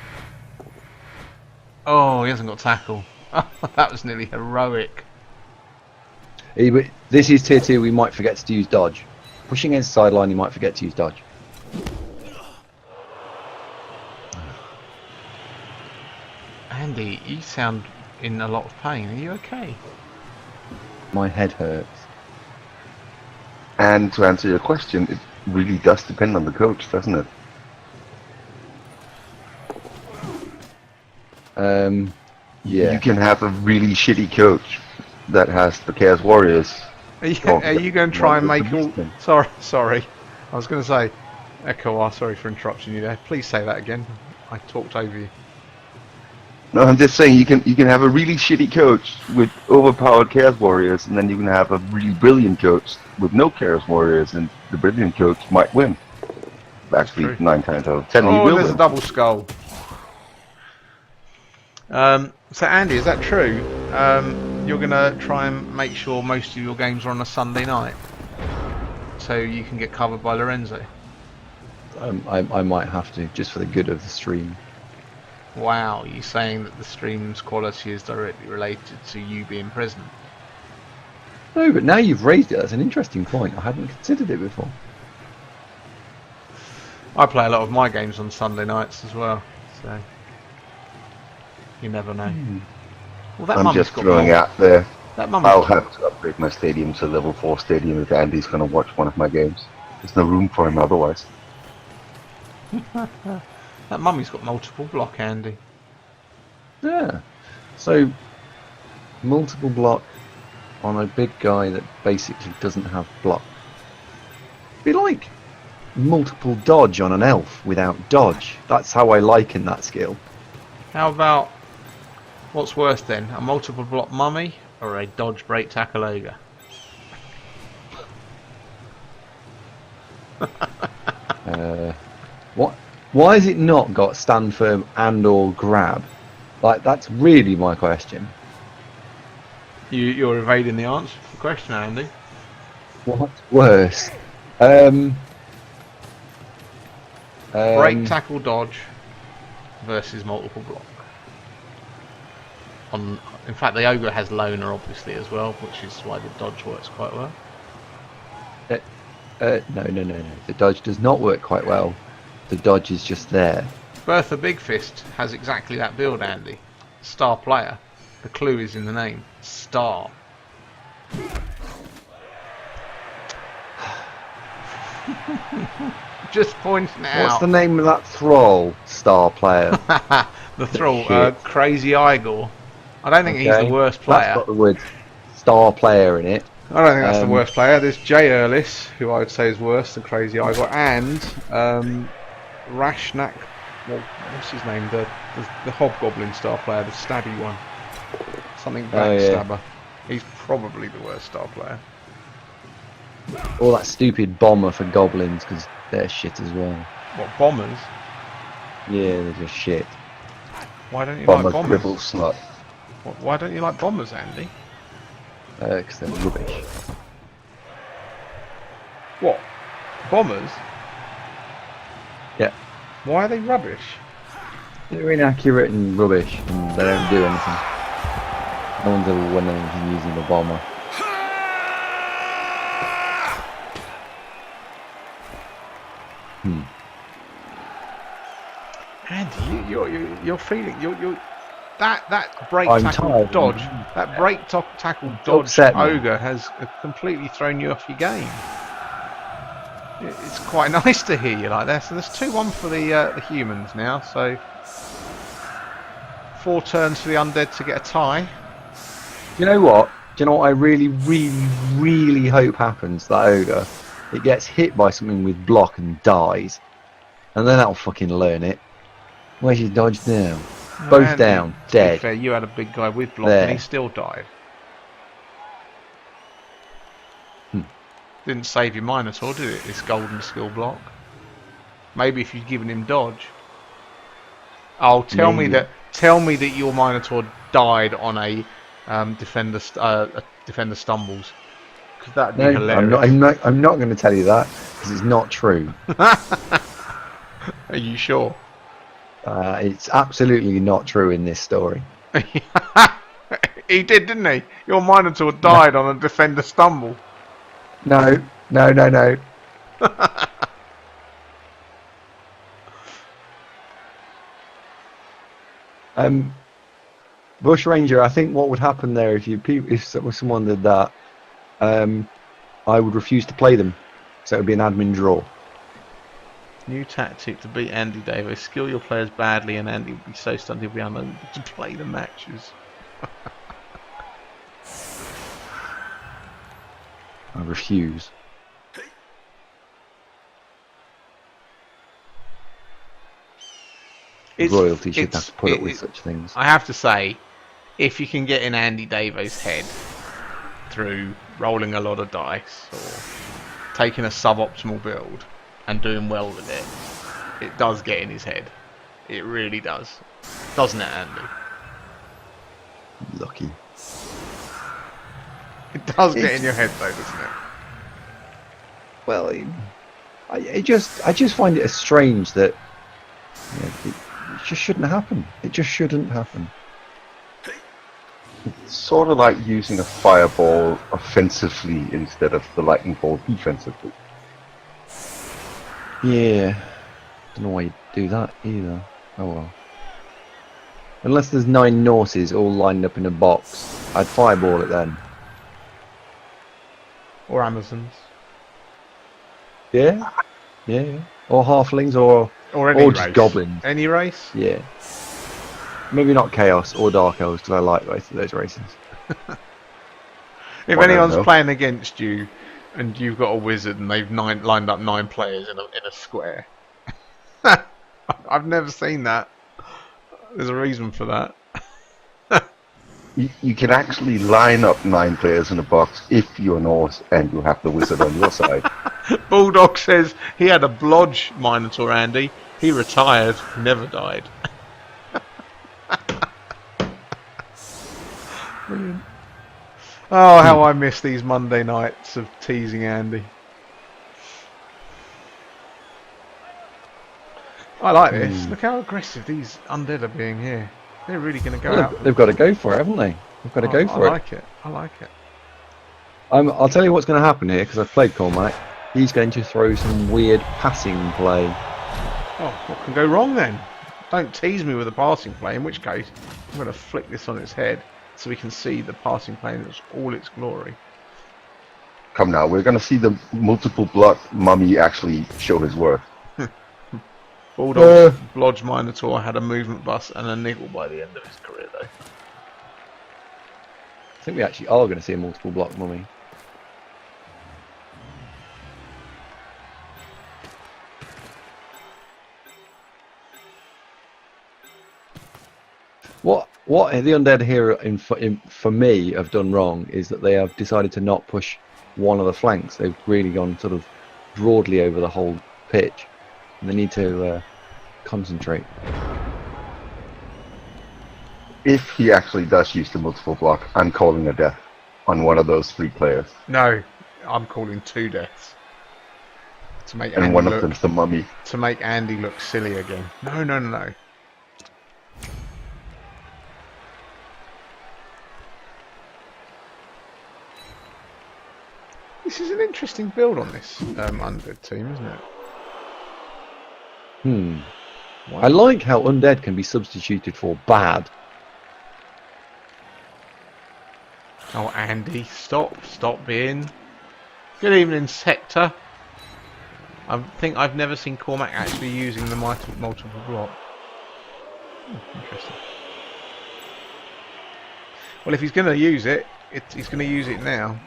Oh, he hasn't got tackle. That was nearly heroic. This is tier 2, we might forget to use dodge. Pushing against sideline, you might forget to use dodge. Andy, you sound in a lot of pain. Are you okay? My head hurts. And to answer your question, it really does depend on the coach, doesn't it? Yeah. You can have a really shitty coach that has the Chaos Warriors. Are you going to try and make all... Sorry. I was going to say, Echo, sorry for interrupting you there. Please say that again. I talked over you. No, I'm just saying you can have a really shitty coach with overpowered Chaos Warriors, and then you can have a really brilliant coach with no Chaos Warriors, and the brilliant coach might win. Actually, 9 times out of 10 he will there's win. a double skull. So Andy, is that true? You're going to try and make sure most of your games are on a Sunday night, so you can get covered by Lorenzo? I might have to, just for the good of the stream. Wow, you're saying that the stream's quality is directly related to you being present? No, but now you've raised it, that's an interesting point. I hadn't considered it before. I play a lot of my games on Sunday nights as well, so you never know. Well, that I'm mummy's just got throwing more. out there. That mummy's I'll have to upgrade my stadium to level 4 stadium if Andy's going to watch one of my games. There's no room for him otherwise. That mummy's got multiple block, Andy. Yeah. So, multiple block on a big guy that basically doesn't have block. Be like multiple dodge on an elf without dodge. That's how I liken that skill. How about, what's worse then, a multiple block mummy or a dodge break tackle ogre? What? Why has it not got stand firm and or grab? Like, that's really my question. You're evading the answer to the question, Andy. What's worse? Break tackle dodge versus multiple block. In fact, the ogre has loner obviously as well, which is why the dodge works quite well. No. The dodge does not work quite well. The dodge is just there. Bertha Big Fist has exactly that build, Andy. Star player. The clue is in the name. Star. Just pointing it out. What's the name of that thrall? Star player. The thrall. Crazy Igor. I don't think he's the worst player. That's got the word star player in it. I don't think that's the worst player. There's Jay Earlis, who I would say is worse than Crazy Igor, and Rashnak. Well, what's his name? The Hobgoblin star player, the stabby one. Something backstabber. He's probably the worst star player. Or that stupid bomber for goblins, because they're shit as well. What, bombers? Yeah, they're just shit. Why don't you Bomber like bombers? dribble slut. Why don't you like bombers, Andy? Because they're rubbish. What? Bombers? Yeah. Why are they rubbish? They're inaccurate and rubbish, and they don't do anything. No one's ever won anything using a bomber. Andy, you're feeling that break I'm tackle tired. dodge. That break tackle dodge upset me. ogre has completely thrown you off your game. It's quite nice to hear you like that. So there's 2-1 for the humans now. So 4 turns for the undead to get a tie. Do you know what? I really, really, really hope happens, that ogre? it gets hit by something with block and dies, and then that'll fucking learn it. Where's his dodge now? No, Both Andy, down, to be dead. fair, you had a big guy with block There. and he still died. Didn't save your Minotaur, did it? This golden skill block. Maybe if you'd given him dodge. Oh, tell me that your Minotaur died on a defender stumbles. Because that'd be No, hilarious. I'm not going to tell you that because it's not true. Are you sure? It's absolutely not true in this story. He did, didn't he? Your Minotaur died on a defender stumble. No. Bush Ranger, I think what would happen there if someone did that, I would refuse to play them, so it would be an admin draw. New tactic to beat Andy Davis. Skill your players badly and Andy will be so stunned he'll be unable to play the matches. I refuse. Royalty should have to put up with such things. I have to say, if you can get in Andy Davo's head through rolling a lot of dice or taking a suboptimal build and doing well with it, it does get in his head. It really does. Doesn't it, Andy? Lucky. It does get in your head though, doesn't it? Well, I just find it strange that it just shouldn't happen. It just shouldn't happen. It's sort of like using a fireball offensively instead of the lightning bolt defensively. Yeah. Don't know why you do that either. Oh well. Unless there's 9 Norses all lined up in a box, I'd fireball it then. Or Amazons. Yeah. Or halflings or Any just race. goblins. Any race? Yeah. Maybe not Chaos or Dark Elves because I like both of those races. If anyone's playing against you and you've got a wizard and they've lined up 9 players in a square, I've never seen that. There's a reason for that. You can actually line up 9 players in a box if you're Norse and you have the wizard on your side. Bulldog says he had a blodge Minotaur, Andy. He retired, never died. Brilliant. Oh, how I miss these Monday nights of teasing Andy. I like this. Look how aggressive these undead are being here. They're really going to go out. They've got to go for it, haven't they? They've got to go for it. I like it. I like it. I'll tell you what's going to happen here because I've played Cormac. He's going to throw some weird passing play. Oh, what can go wrong then? Don't tease me with a passing play, in which case I'm going to flick this on its head so we can see the passing play in all its glory. Come now, we're going to see the multiple block mummy actually show his worth. Bulldog's Blodge Minotaur had a movement bust and a niggle by the end of his career, though. I think we actually are going to see a multiple block mummy. What the undead here for me have done wrong is that they have decided to not push one of the flanks. They've really gone sort of broadly over the whole pitch, and they need to concentrate. If he actually does use the multiple block, I'm calling a death on one of those 3 players. No, I'm calling 2 deaths. To make and Andy one of them's the mummy. To make Andy look silly again. No. This is an interesting build on this undead team, isn't it? I like how undead can be substituted for bad. Oh, Andy, stop being. Good evening, Sector. I think I've never seen Cormac actually using the multiple block. Interesting. Well, if he's going to use it, he's going to use it now.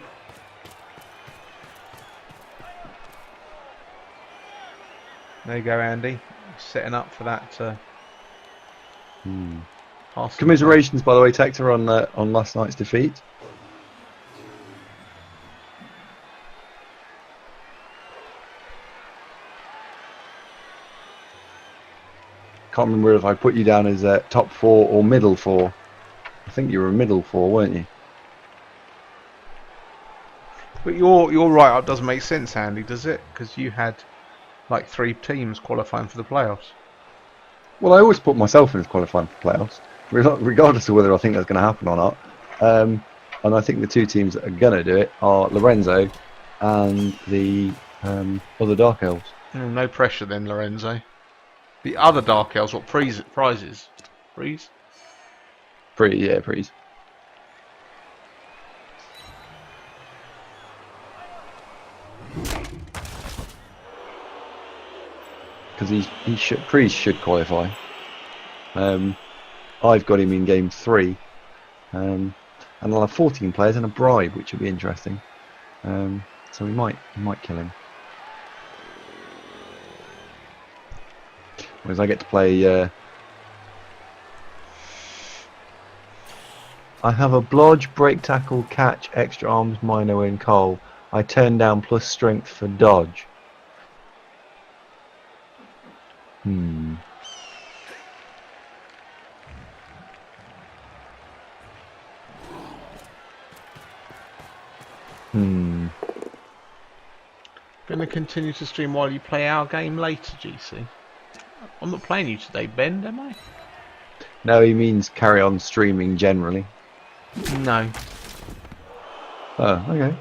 There you go, Andy. Setting up for that. Passing Commiserations, by the way, Tector, on last night's defeat. Can't remember if I put you down as top 4 or middle 4. I think you were middle 4, weren't you? But your write-up doesn't make sense, Andy, does it? Because you had like 3 teams qualifying for the playoffs. Well, I always put myself in as qualifying for playoffs, regardless of whether I think that's going to happen or not. And I think the 2 teams that are going to do it are Lorenzo and the other Dark Elves. No pressure then, Lorenzo. The other Dark Elves, what prizes? Freeze? Yeah, Prees. Because Prees should qualify. I've got him in game 3, and I'll have 14 players and a bribe, which will be interesting. So we might kill him. Whereas I get to play. I have a blodge, break tackle, catch, extra arms, minor in Cole. I turn down plus strength for dodge. Gonna continue to stream while you play our game later, GC. I'm not playing you today, Ben, am I? No, he means carry on streaming generally. No. Oh, okay.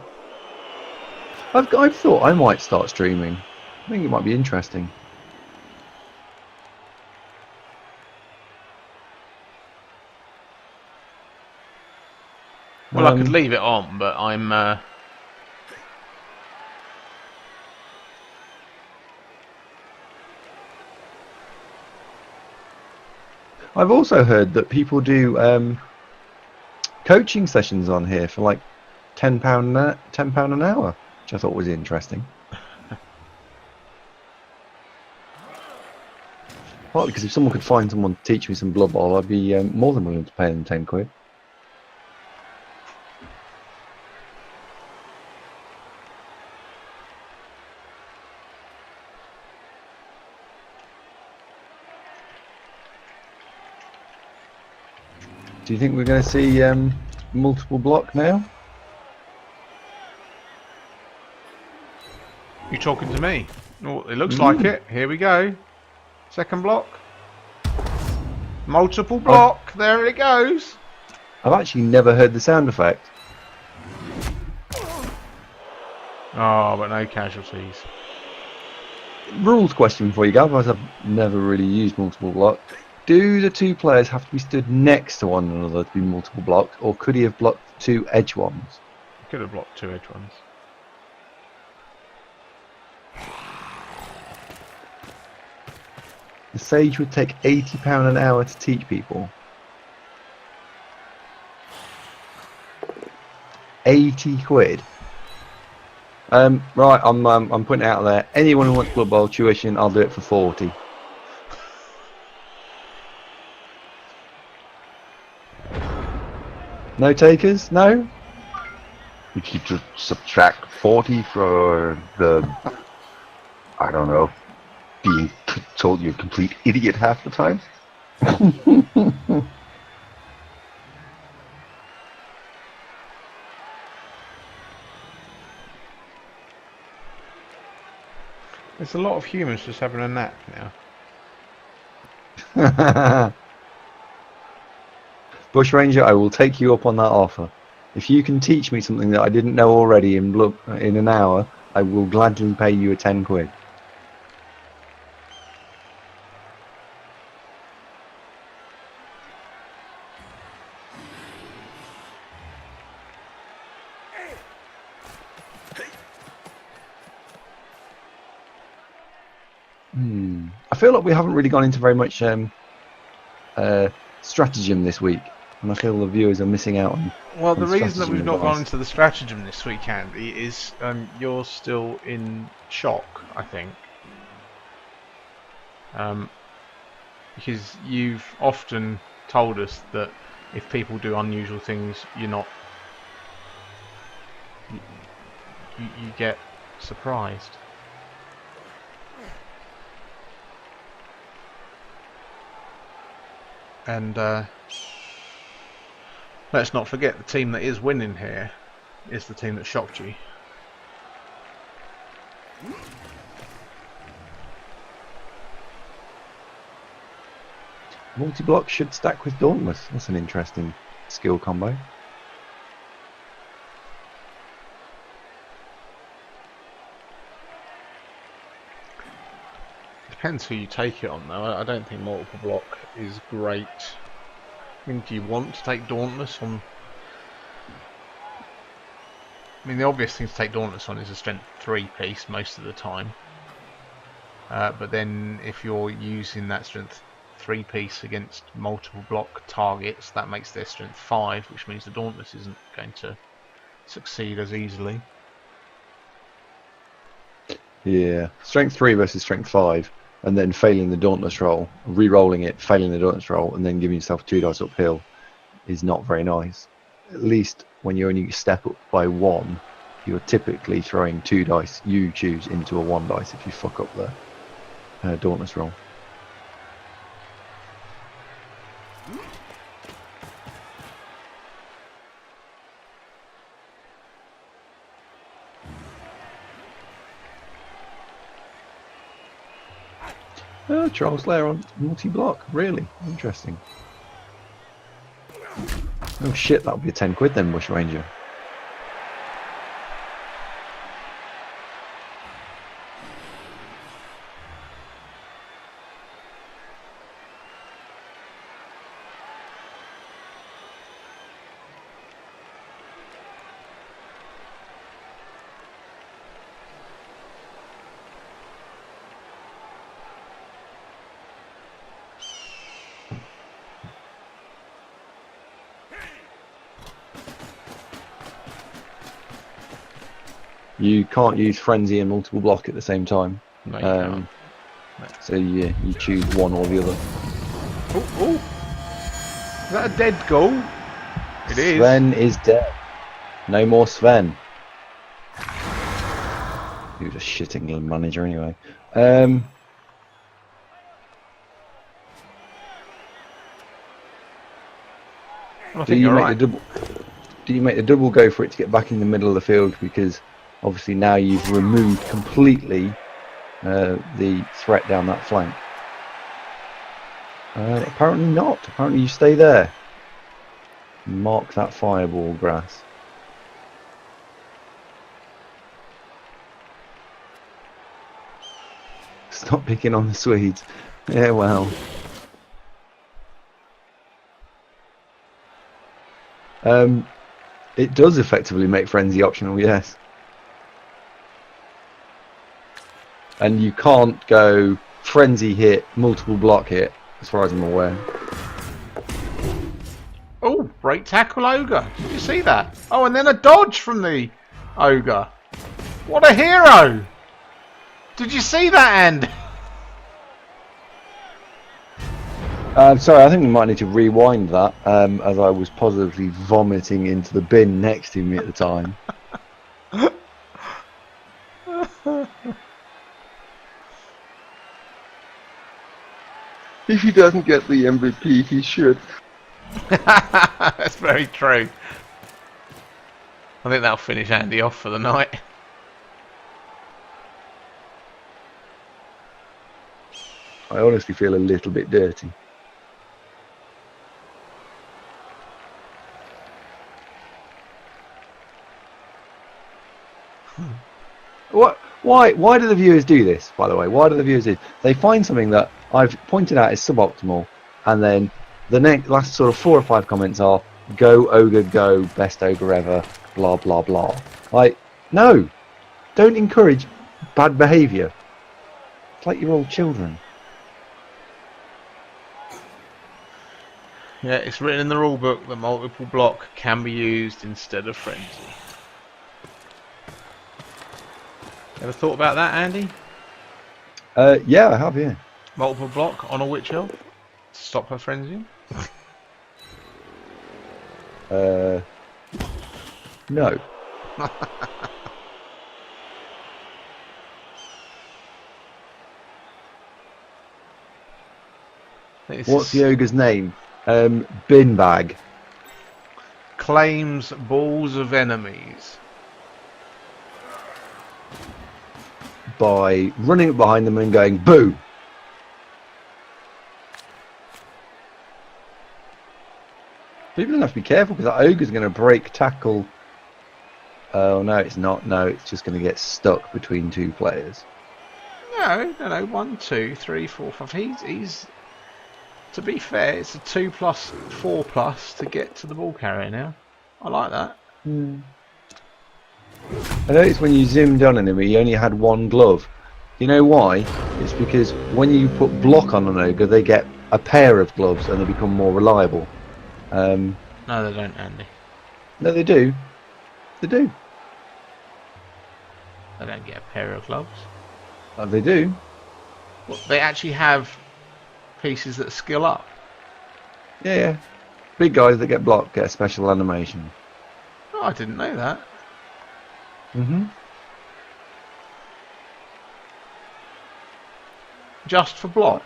I've thought I might start streaming. I think it might be interesting. Well, I could leave it on, but I'm... I've also heard that people do coaching sessions on here for like £10 an hour, which I thought was interesting. Partly because if someone could find someone to teach me some Blood Bowl, I'd be more than willing to pay them £10. Do you think we're going to see multiple block now? You talking to me? Oh, it looks like it. Here we go. Second block. Multiple block. There it goes. I've actually never heard the sound effect. Oh, but no casualties. Rules question for you, Gav, as I've never really used multiple block. Do the 2 players have to be stood next to one another to be multiple blocked, or could he have blocked 2 edge ones? Could have blocked 2 edge ones. The Sage would take £80 an hour to teach people. 80 quid. Right, I'm putting it out there. Anyone who wants Blood Bowl tuition, I'll do it for 40. No takers? No? You keep to subtract 40 for the, I don't know, being told you're a complete idiot half the time? There's a lot of humans just having a nap now. Bushranger, I will take you up on that offer. If you can teach me something that I didn't know already in an hour, I will gladly pay you a 10 quid. I feel like we haven't really gone into very much stratagem this week, and I feel the viewers are missing out on. Well, the reason that we've not gone into the stratagem this week, Andy, is you're still in shock, I think. Because you've often told us that if people do unusual things, you're not. You get surprised. And let's not forget the team that is winning here is the team that shocked you. Multi-block should stack with Dauntless. That's an interesting skill combo. Depends who you take it on though. I don't think multiple block is great. I mean, do you want to take Dauntless on? I mean, the obvious thing to take Dauntless on is a strength 3 piece most of the time. But then if you're using that strength 3 piece against multiple block targets, that makes their strength 5, which means the Dauntless isn't going to succeed as easily. Yeah, strength 3 versus strength 5, and then failing the Dauntless roll, re-rolling it, failing the Dauntless roll, and then giving yourself 2 dice uphill is not very nice. At least when you only step up by 1, you're typically throwing 2 dice you choose into a 1 dice if you fuck up the Dauntless roll. Oh, Charles Lair on multi-block, really interesting. Oh shit, that'll be a 10 quid then, Bush Ranger. You can't use Frenzy and multiple block at the same time. No, you can't. So you choose one or the other. Oh! Is that a dead goal? It is. Sven is dead. No more Sven. He was a shit England manager anyway. I think you're right. Do you make the double go for it to get back in the middle of the field, because obviously now you've removed completely the threat down that flank? Apparently not. Apparently you stay there. Mark that fireball, Grass. Stop picking on the Swedes. Yeah, well. It does effectively make Frenzy optional, yes. And you can't go Frenzy hit, multiple block hit, as far as I'm aware. Oh, break tackle Ogre. Did you see that? Oh, and then a dodge from the Ogre. What a hero! Did you see that, Andy? Sorry, I think we might need to rewind that, as I was positively vomiting into the bin next to me at the time. If he doesn't get the MVP, he should. That's very true. I think that'll finish Andy off for the night. I honestly feel a little bit dirty. What? Why do the viewers do this, by the way? Why do the viewers do? They find something that I've pointed out is suboptimal, and then the last sort of 4 or 5 comments are, go Ogre, go, best Ogre ever, blah blah blah. Like, no, don't encourage bad behaviour. It's like you're all children. Yeah, it's written in the rule book that multiple block can be used instead of Frenzy. Ever thought about that, Andy? Yeah, I have, yeah. Multiple block on a witch elf. Stop her frenzying. No. What's the ogre's name? Bin bag. Claims balls of enemies. By running up behind them and going boo. People have to be careful because that ogre's going to break tackle. Oh no, it's not. No, it's just going to get stuck between two players. No. 1, 2, 3, 4, 5. He's. To be fair, it's a 2+, 4+ to get to the ball carrier now. I like that. I noticed when you zoomed on him, he only had one glove. You know why? It's because when you put block on an ogre, they get a pair of gloves and they become more reliable. No, they don't, Andy. No, they do. They do. They don't get a pair of gloves. Oh, they do. Well, they actually have pieces that skill up. Yeah. Big guys that get blocked get a special animation. Oh, I didn't know that. Just for block.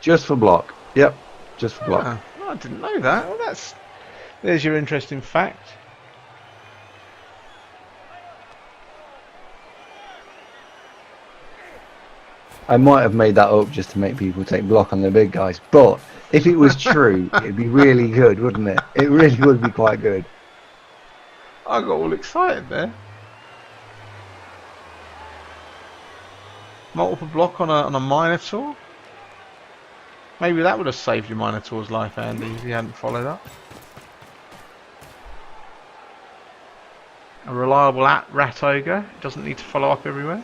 Just for block. Yep. Just for block. Oh, I didn't know that. Well, there's your interesting fact. I might have made that up just to make people take block on the big guys, but if it was true, it'd be really good, wouldn't it? It really would be quite good. I got all excited there. Multiple block on a Minotaur. Maybe that would have saved your Minotaur's life, Andy, if you hadn't followed up. A reliable rat ogre. Doesn't need to follow up everywhere.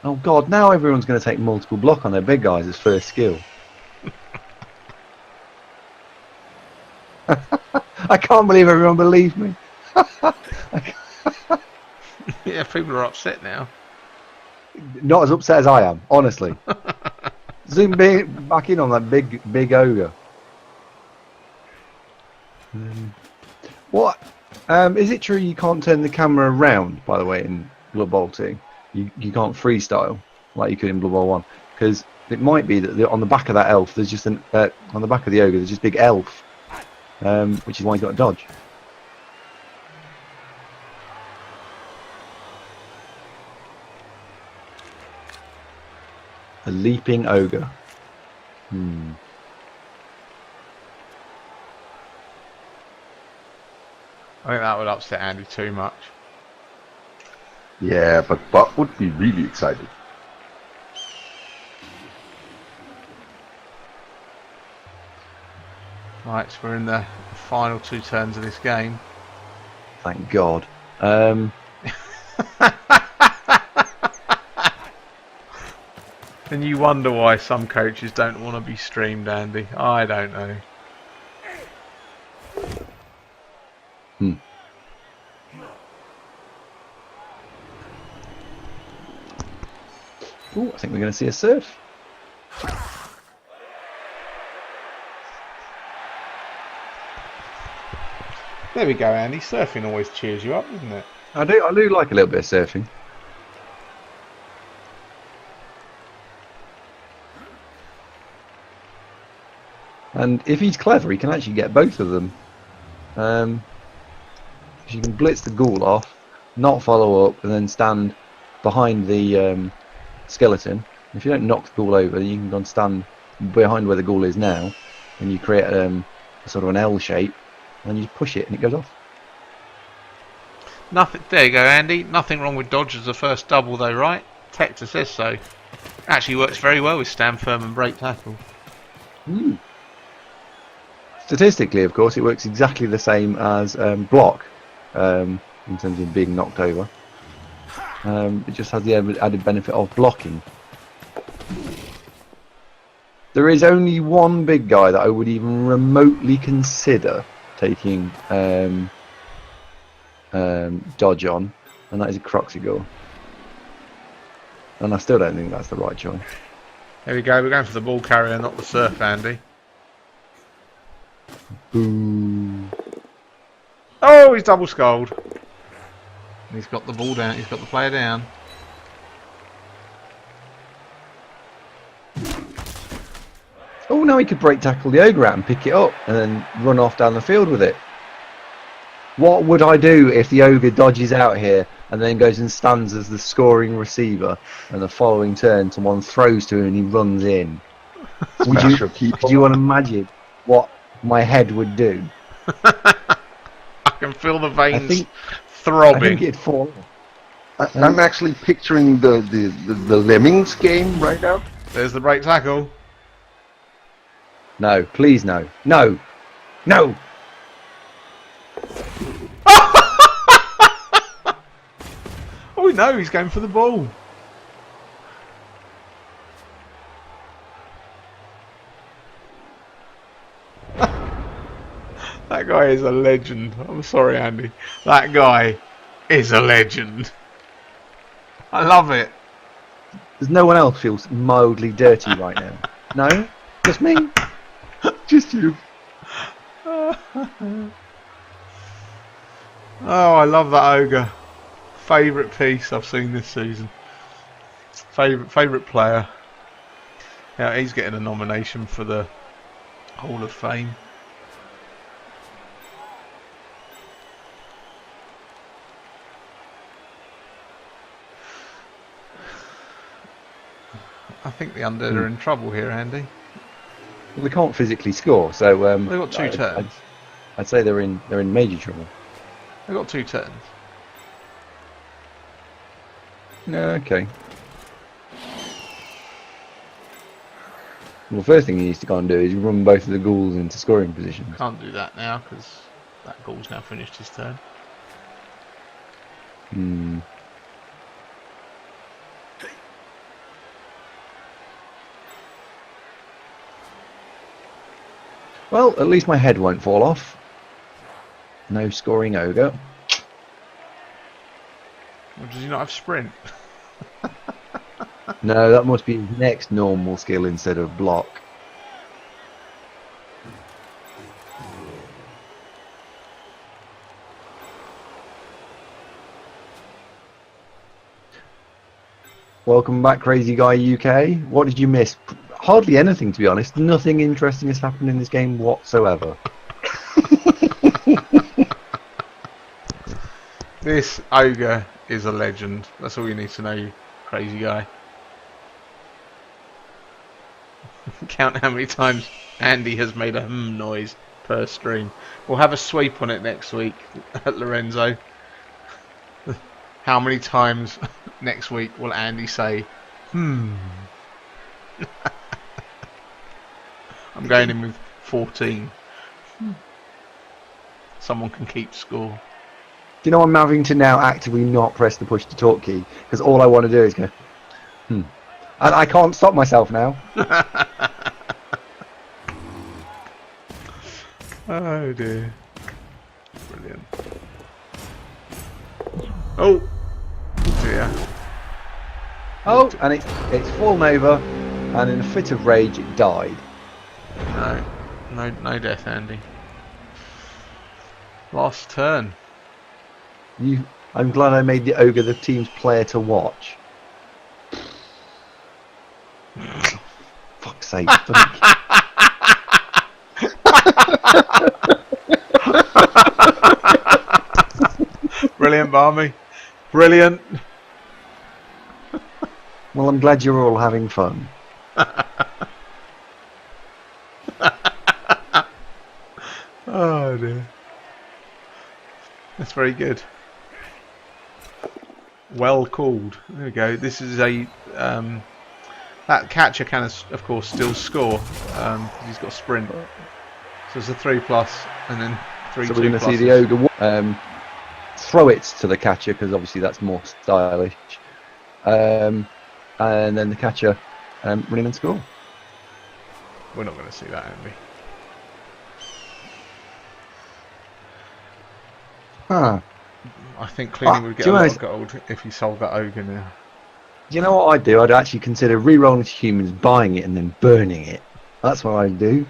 Oh god, now everyone's going to take multiple block on their big guys as first skill. I can't believe everyone believed me. Yeah, people are upset now. Not as upset as I am, honestly. Zoom back in on that big ogre. What? Is it true you can't turn the camera around, by the way, in Blood Bowl 2? You can't freestyle like you could in Blood Bowl 1, because it might be that on the back of that elf there's just on the back of the ogre there's just a big elf, which is why he's got to dodge. A leaping ogre. I think that would upset Andy too much. Yeah, but Bob would be really excited. Right, so we're in the final 2 turns of this game. Thank God. And you wonder why some coaches don't want to be streamed, Andy. I don't know. Ooh, I think we're going to see a surf. There we go, Andy. Surfing always cheers you up, doesn't it? I do like a little bit of surfing. And if he's clever, he can actually get both of them. You can blitz the ghoul off, not follow up, and then stand behind the skeleton. If you don't knock the ghoul over, you can go and stand behind where the ghoul is now, and you create a sort of an L shape, and you just push it, and it goes off. Nothing. There you go, Andy. Nothing wrong with dodge as the first double, though, right? Tector says so. Actually works very well with stand firm and break tackle. Statistically, of course, it works exactly the same as block in terms of being knocked over. It just has the added benefit of blocking. There is only one big guy that I would even remotely consider taking dodge on, and that is a Croxigore. And I still don't think that's the right choice. There we go. We're going for the ball carrier, not the surf, Andy. Boo. Oh, he's double sculled. He's got the ball down. He's got the player down. Oh, now he could break tackle the ogre out and pick it up and then run off down the field with it. What would I do if the ogre dodges out here and then goes and stands as the scoring receiver, and the following turn someone throws to him and he runs in? Could you imagine what my head would do? I can feel the veins throbbing. I think it'd fall. I'm actually picturing the Lemmings game right now. There's the break tackle. No, please no. No! No! Oh no, he's going for the ball. That guy is a legend. I'm sorry, Andy. That guy is a legend. I love it. Does no one else feel mildly dirty right now? No? Just me? Just you. Oh, I love that ogre. Favourite piece I've seen this season. Favourite player. Yeah, he's getting a nomination for the Hall of Fame. I think the Undead are in trouble here, Andy. Well, they can't physically score, so They've got two turns. I'd say they're in major trouble. They've got two turns. No, okay. Well, the first thing he needs to go and do is run both of the ghouls into scoring positions. Can't do that now because that ghoul's now finished his turn. Hmm. Well, at least my head won't fall off. No scoring ogre. Or does he not have sprint? No, that must be his next normal skill instead of block. Welcome back, Crazy Guy UK. What did you miss? Hardly anything, to be honest. Nothing interesting has happened in this game whatsoever. This ogre is a legend. That's all you need to know, you crazy guy. Count how many times Andy has made a noise per stream. We'll have a sweep on it next week at Lorenzo. How many times next week will Andy say I'm going in with 14. Someone can keep score. Do you know I'm having to now actively not press the push to talk key because all I want to do is go and I can't stop myself now. Oh dear. Brilliant. Oh dear. Oh, and it's fallen over, and in a fit of rage it died. No death, Andy. Last turn. I'm glad I made the ogre the team's player to watch. Fuck's sake. Brilliant, Barmy. Brilliant. Well, I'm glad you're all having fun. Oh dear. That's very good. Well called. There we go. This is a that catcher can of course still score because he's got sprint. So it's a 3+ and then 3 So 2 we're going to see pluses. the ogre throw it to the catcher because obviously that's more stylish, and then the catcher run in and score. We're not going to see that, Andy. Ah. I think Cleaning would get do a you lot know- of gold if he sold that ogre now. You know what I'd do? I'd actually consider re-rolling to humans, buying it, and then burning it. That's what I'd do.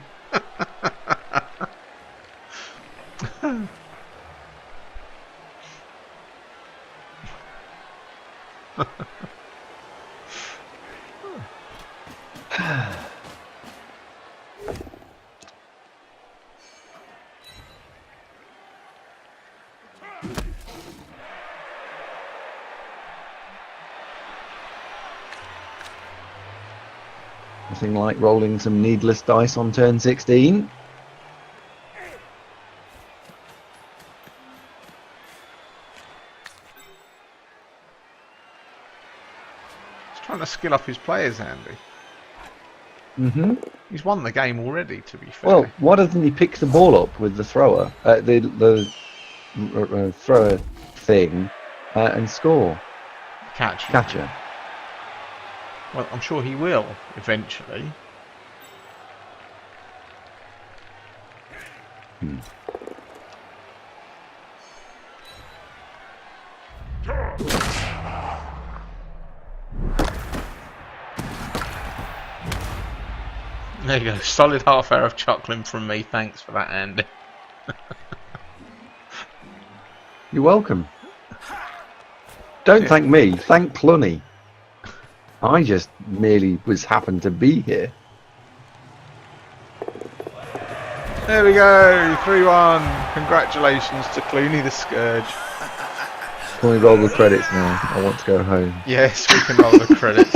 Nothing like rolling some needless dice on turn 16. He's trying to skill up his players, Andy. Mm-hmm. He's won the game already, to be fair. Well, why doesn't he pick the ball up with the thrower, the thrower thing, and score? Catcher. Well, I'm sure he will eventually. There you go. Solid half hour of chuckling from me. Thanks for that, Andy. You're welcome. Don't thank me. Thank Cluny. I just merely happened to be here. There we go. 3-1. Congratulations to Clooney the Scourge. Can we roll the credits now? I want to go home. Yes, we can roll the credits.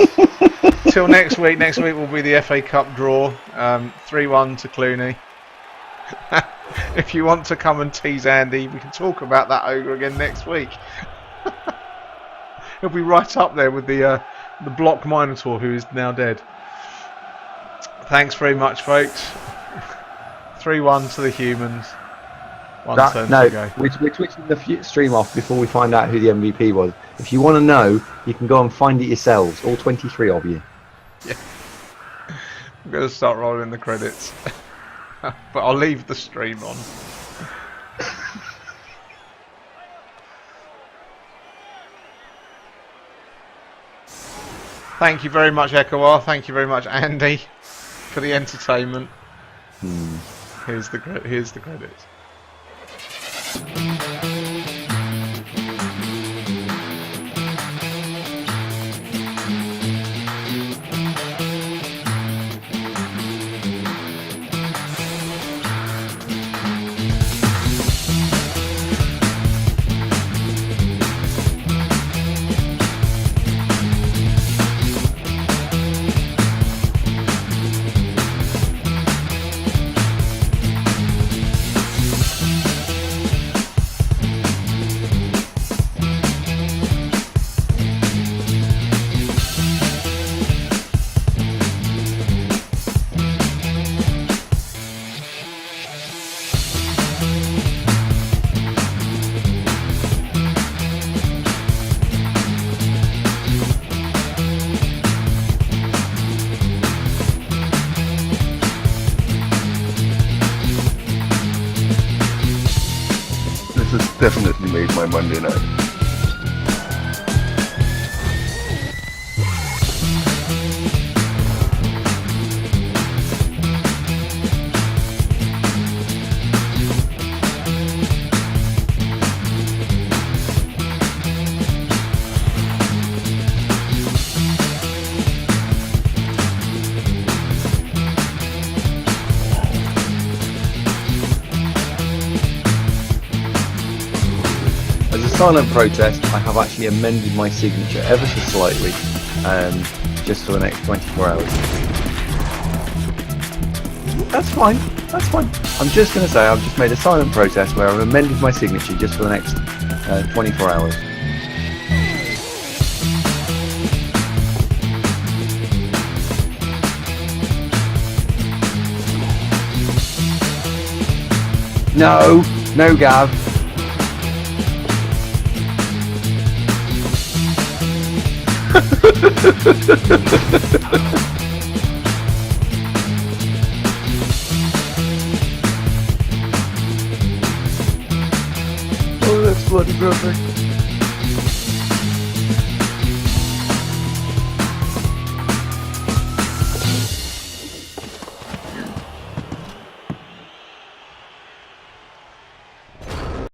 Till next week. Next week will be the FA Cup draw. 3-1 to Clooney. If you want to come and tease Andy, we can talk about that ogre again next week. He'll be right up there with the Block Minotaur, who is now dead. Thanks very much, folks. 3-1 to the humans. One turn to go. We're switching the stream off before we find out who the MVP was. If you want to know, you can go and find it yourselves, all 23 of you. Yeah. I'm going to start rolling the credits. But I'll leave the stream on. Thank you very much, Ekawar. Thank you very much, Andy, for the entertainment. Here's the credits. Definitely made my Monday night. Silent protest, I have actually amended my signature ever so slightly, just for the next 24 hours. That's fine, that's fine. I'm just going to say I've just made a silent protest where I've amended my signature just for the next 24 hours. No, Gav. Oh, that's bloody perfect.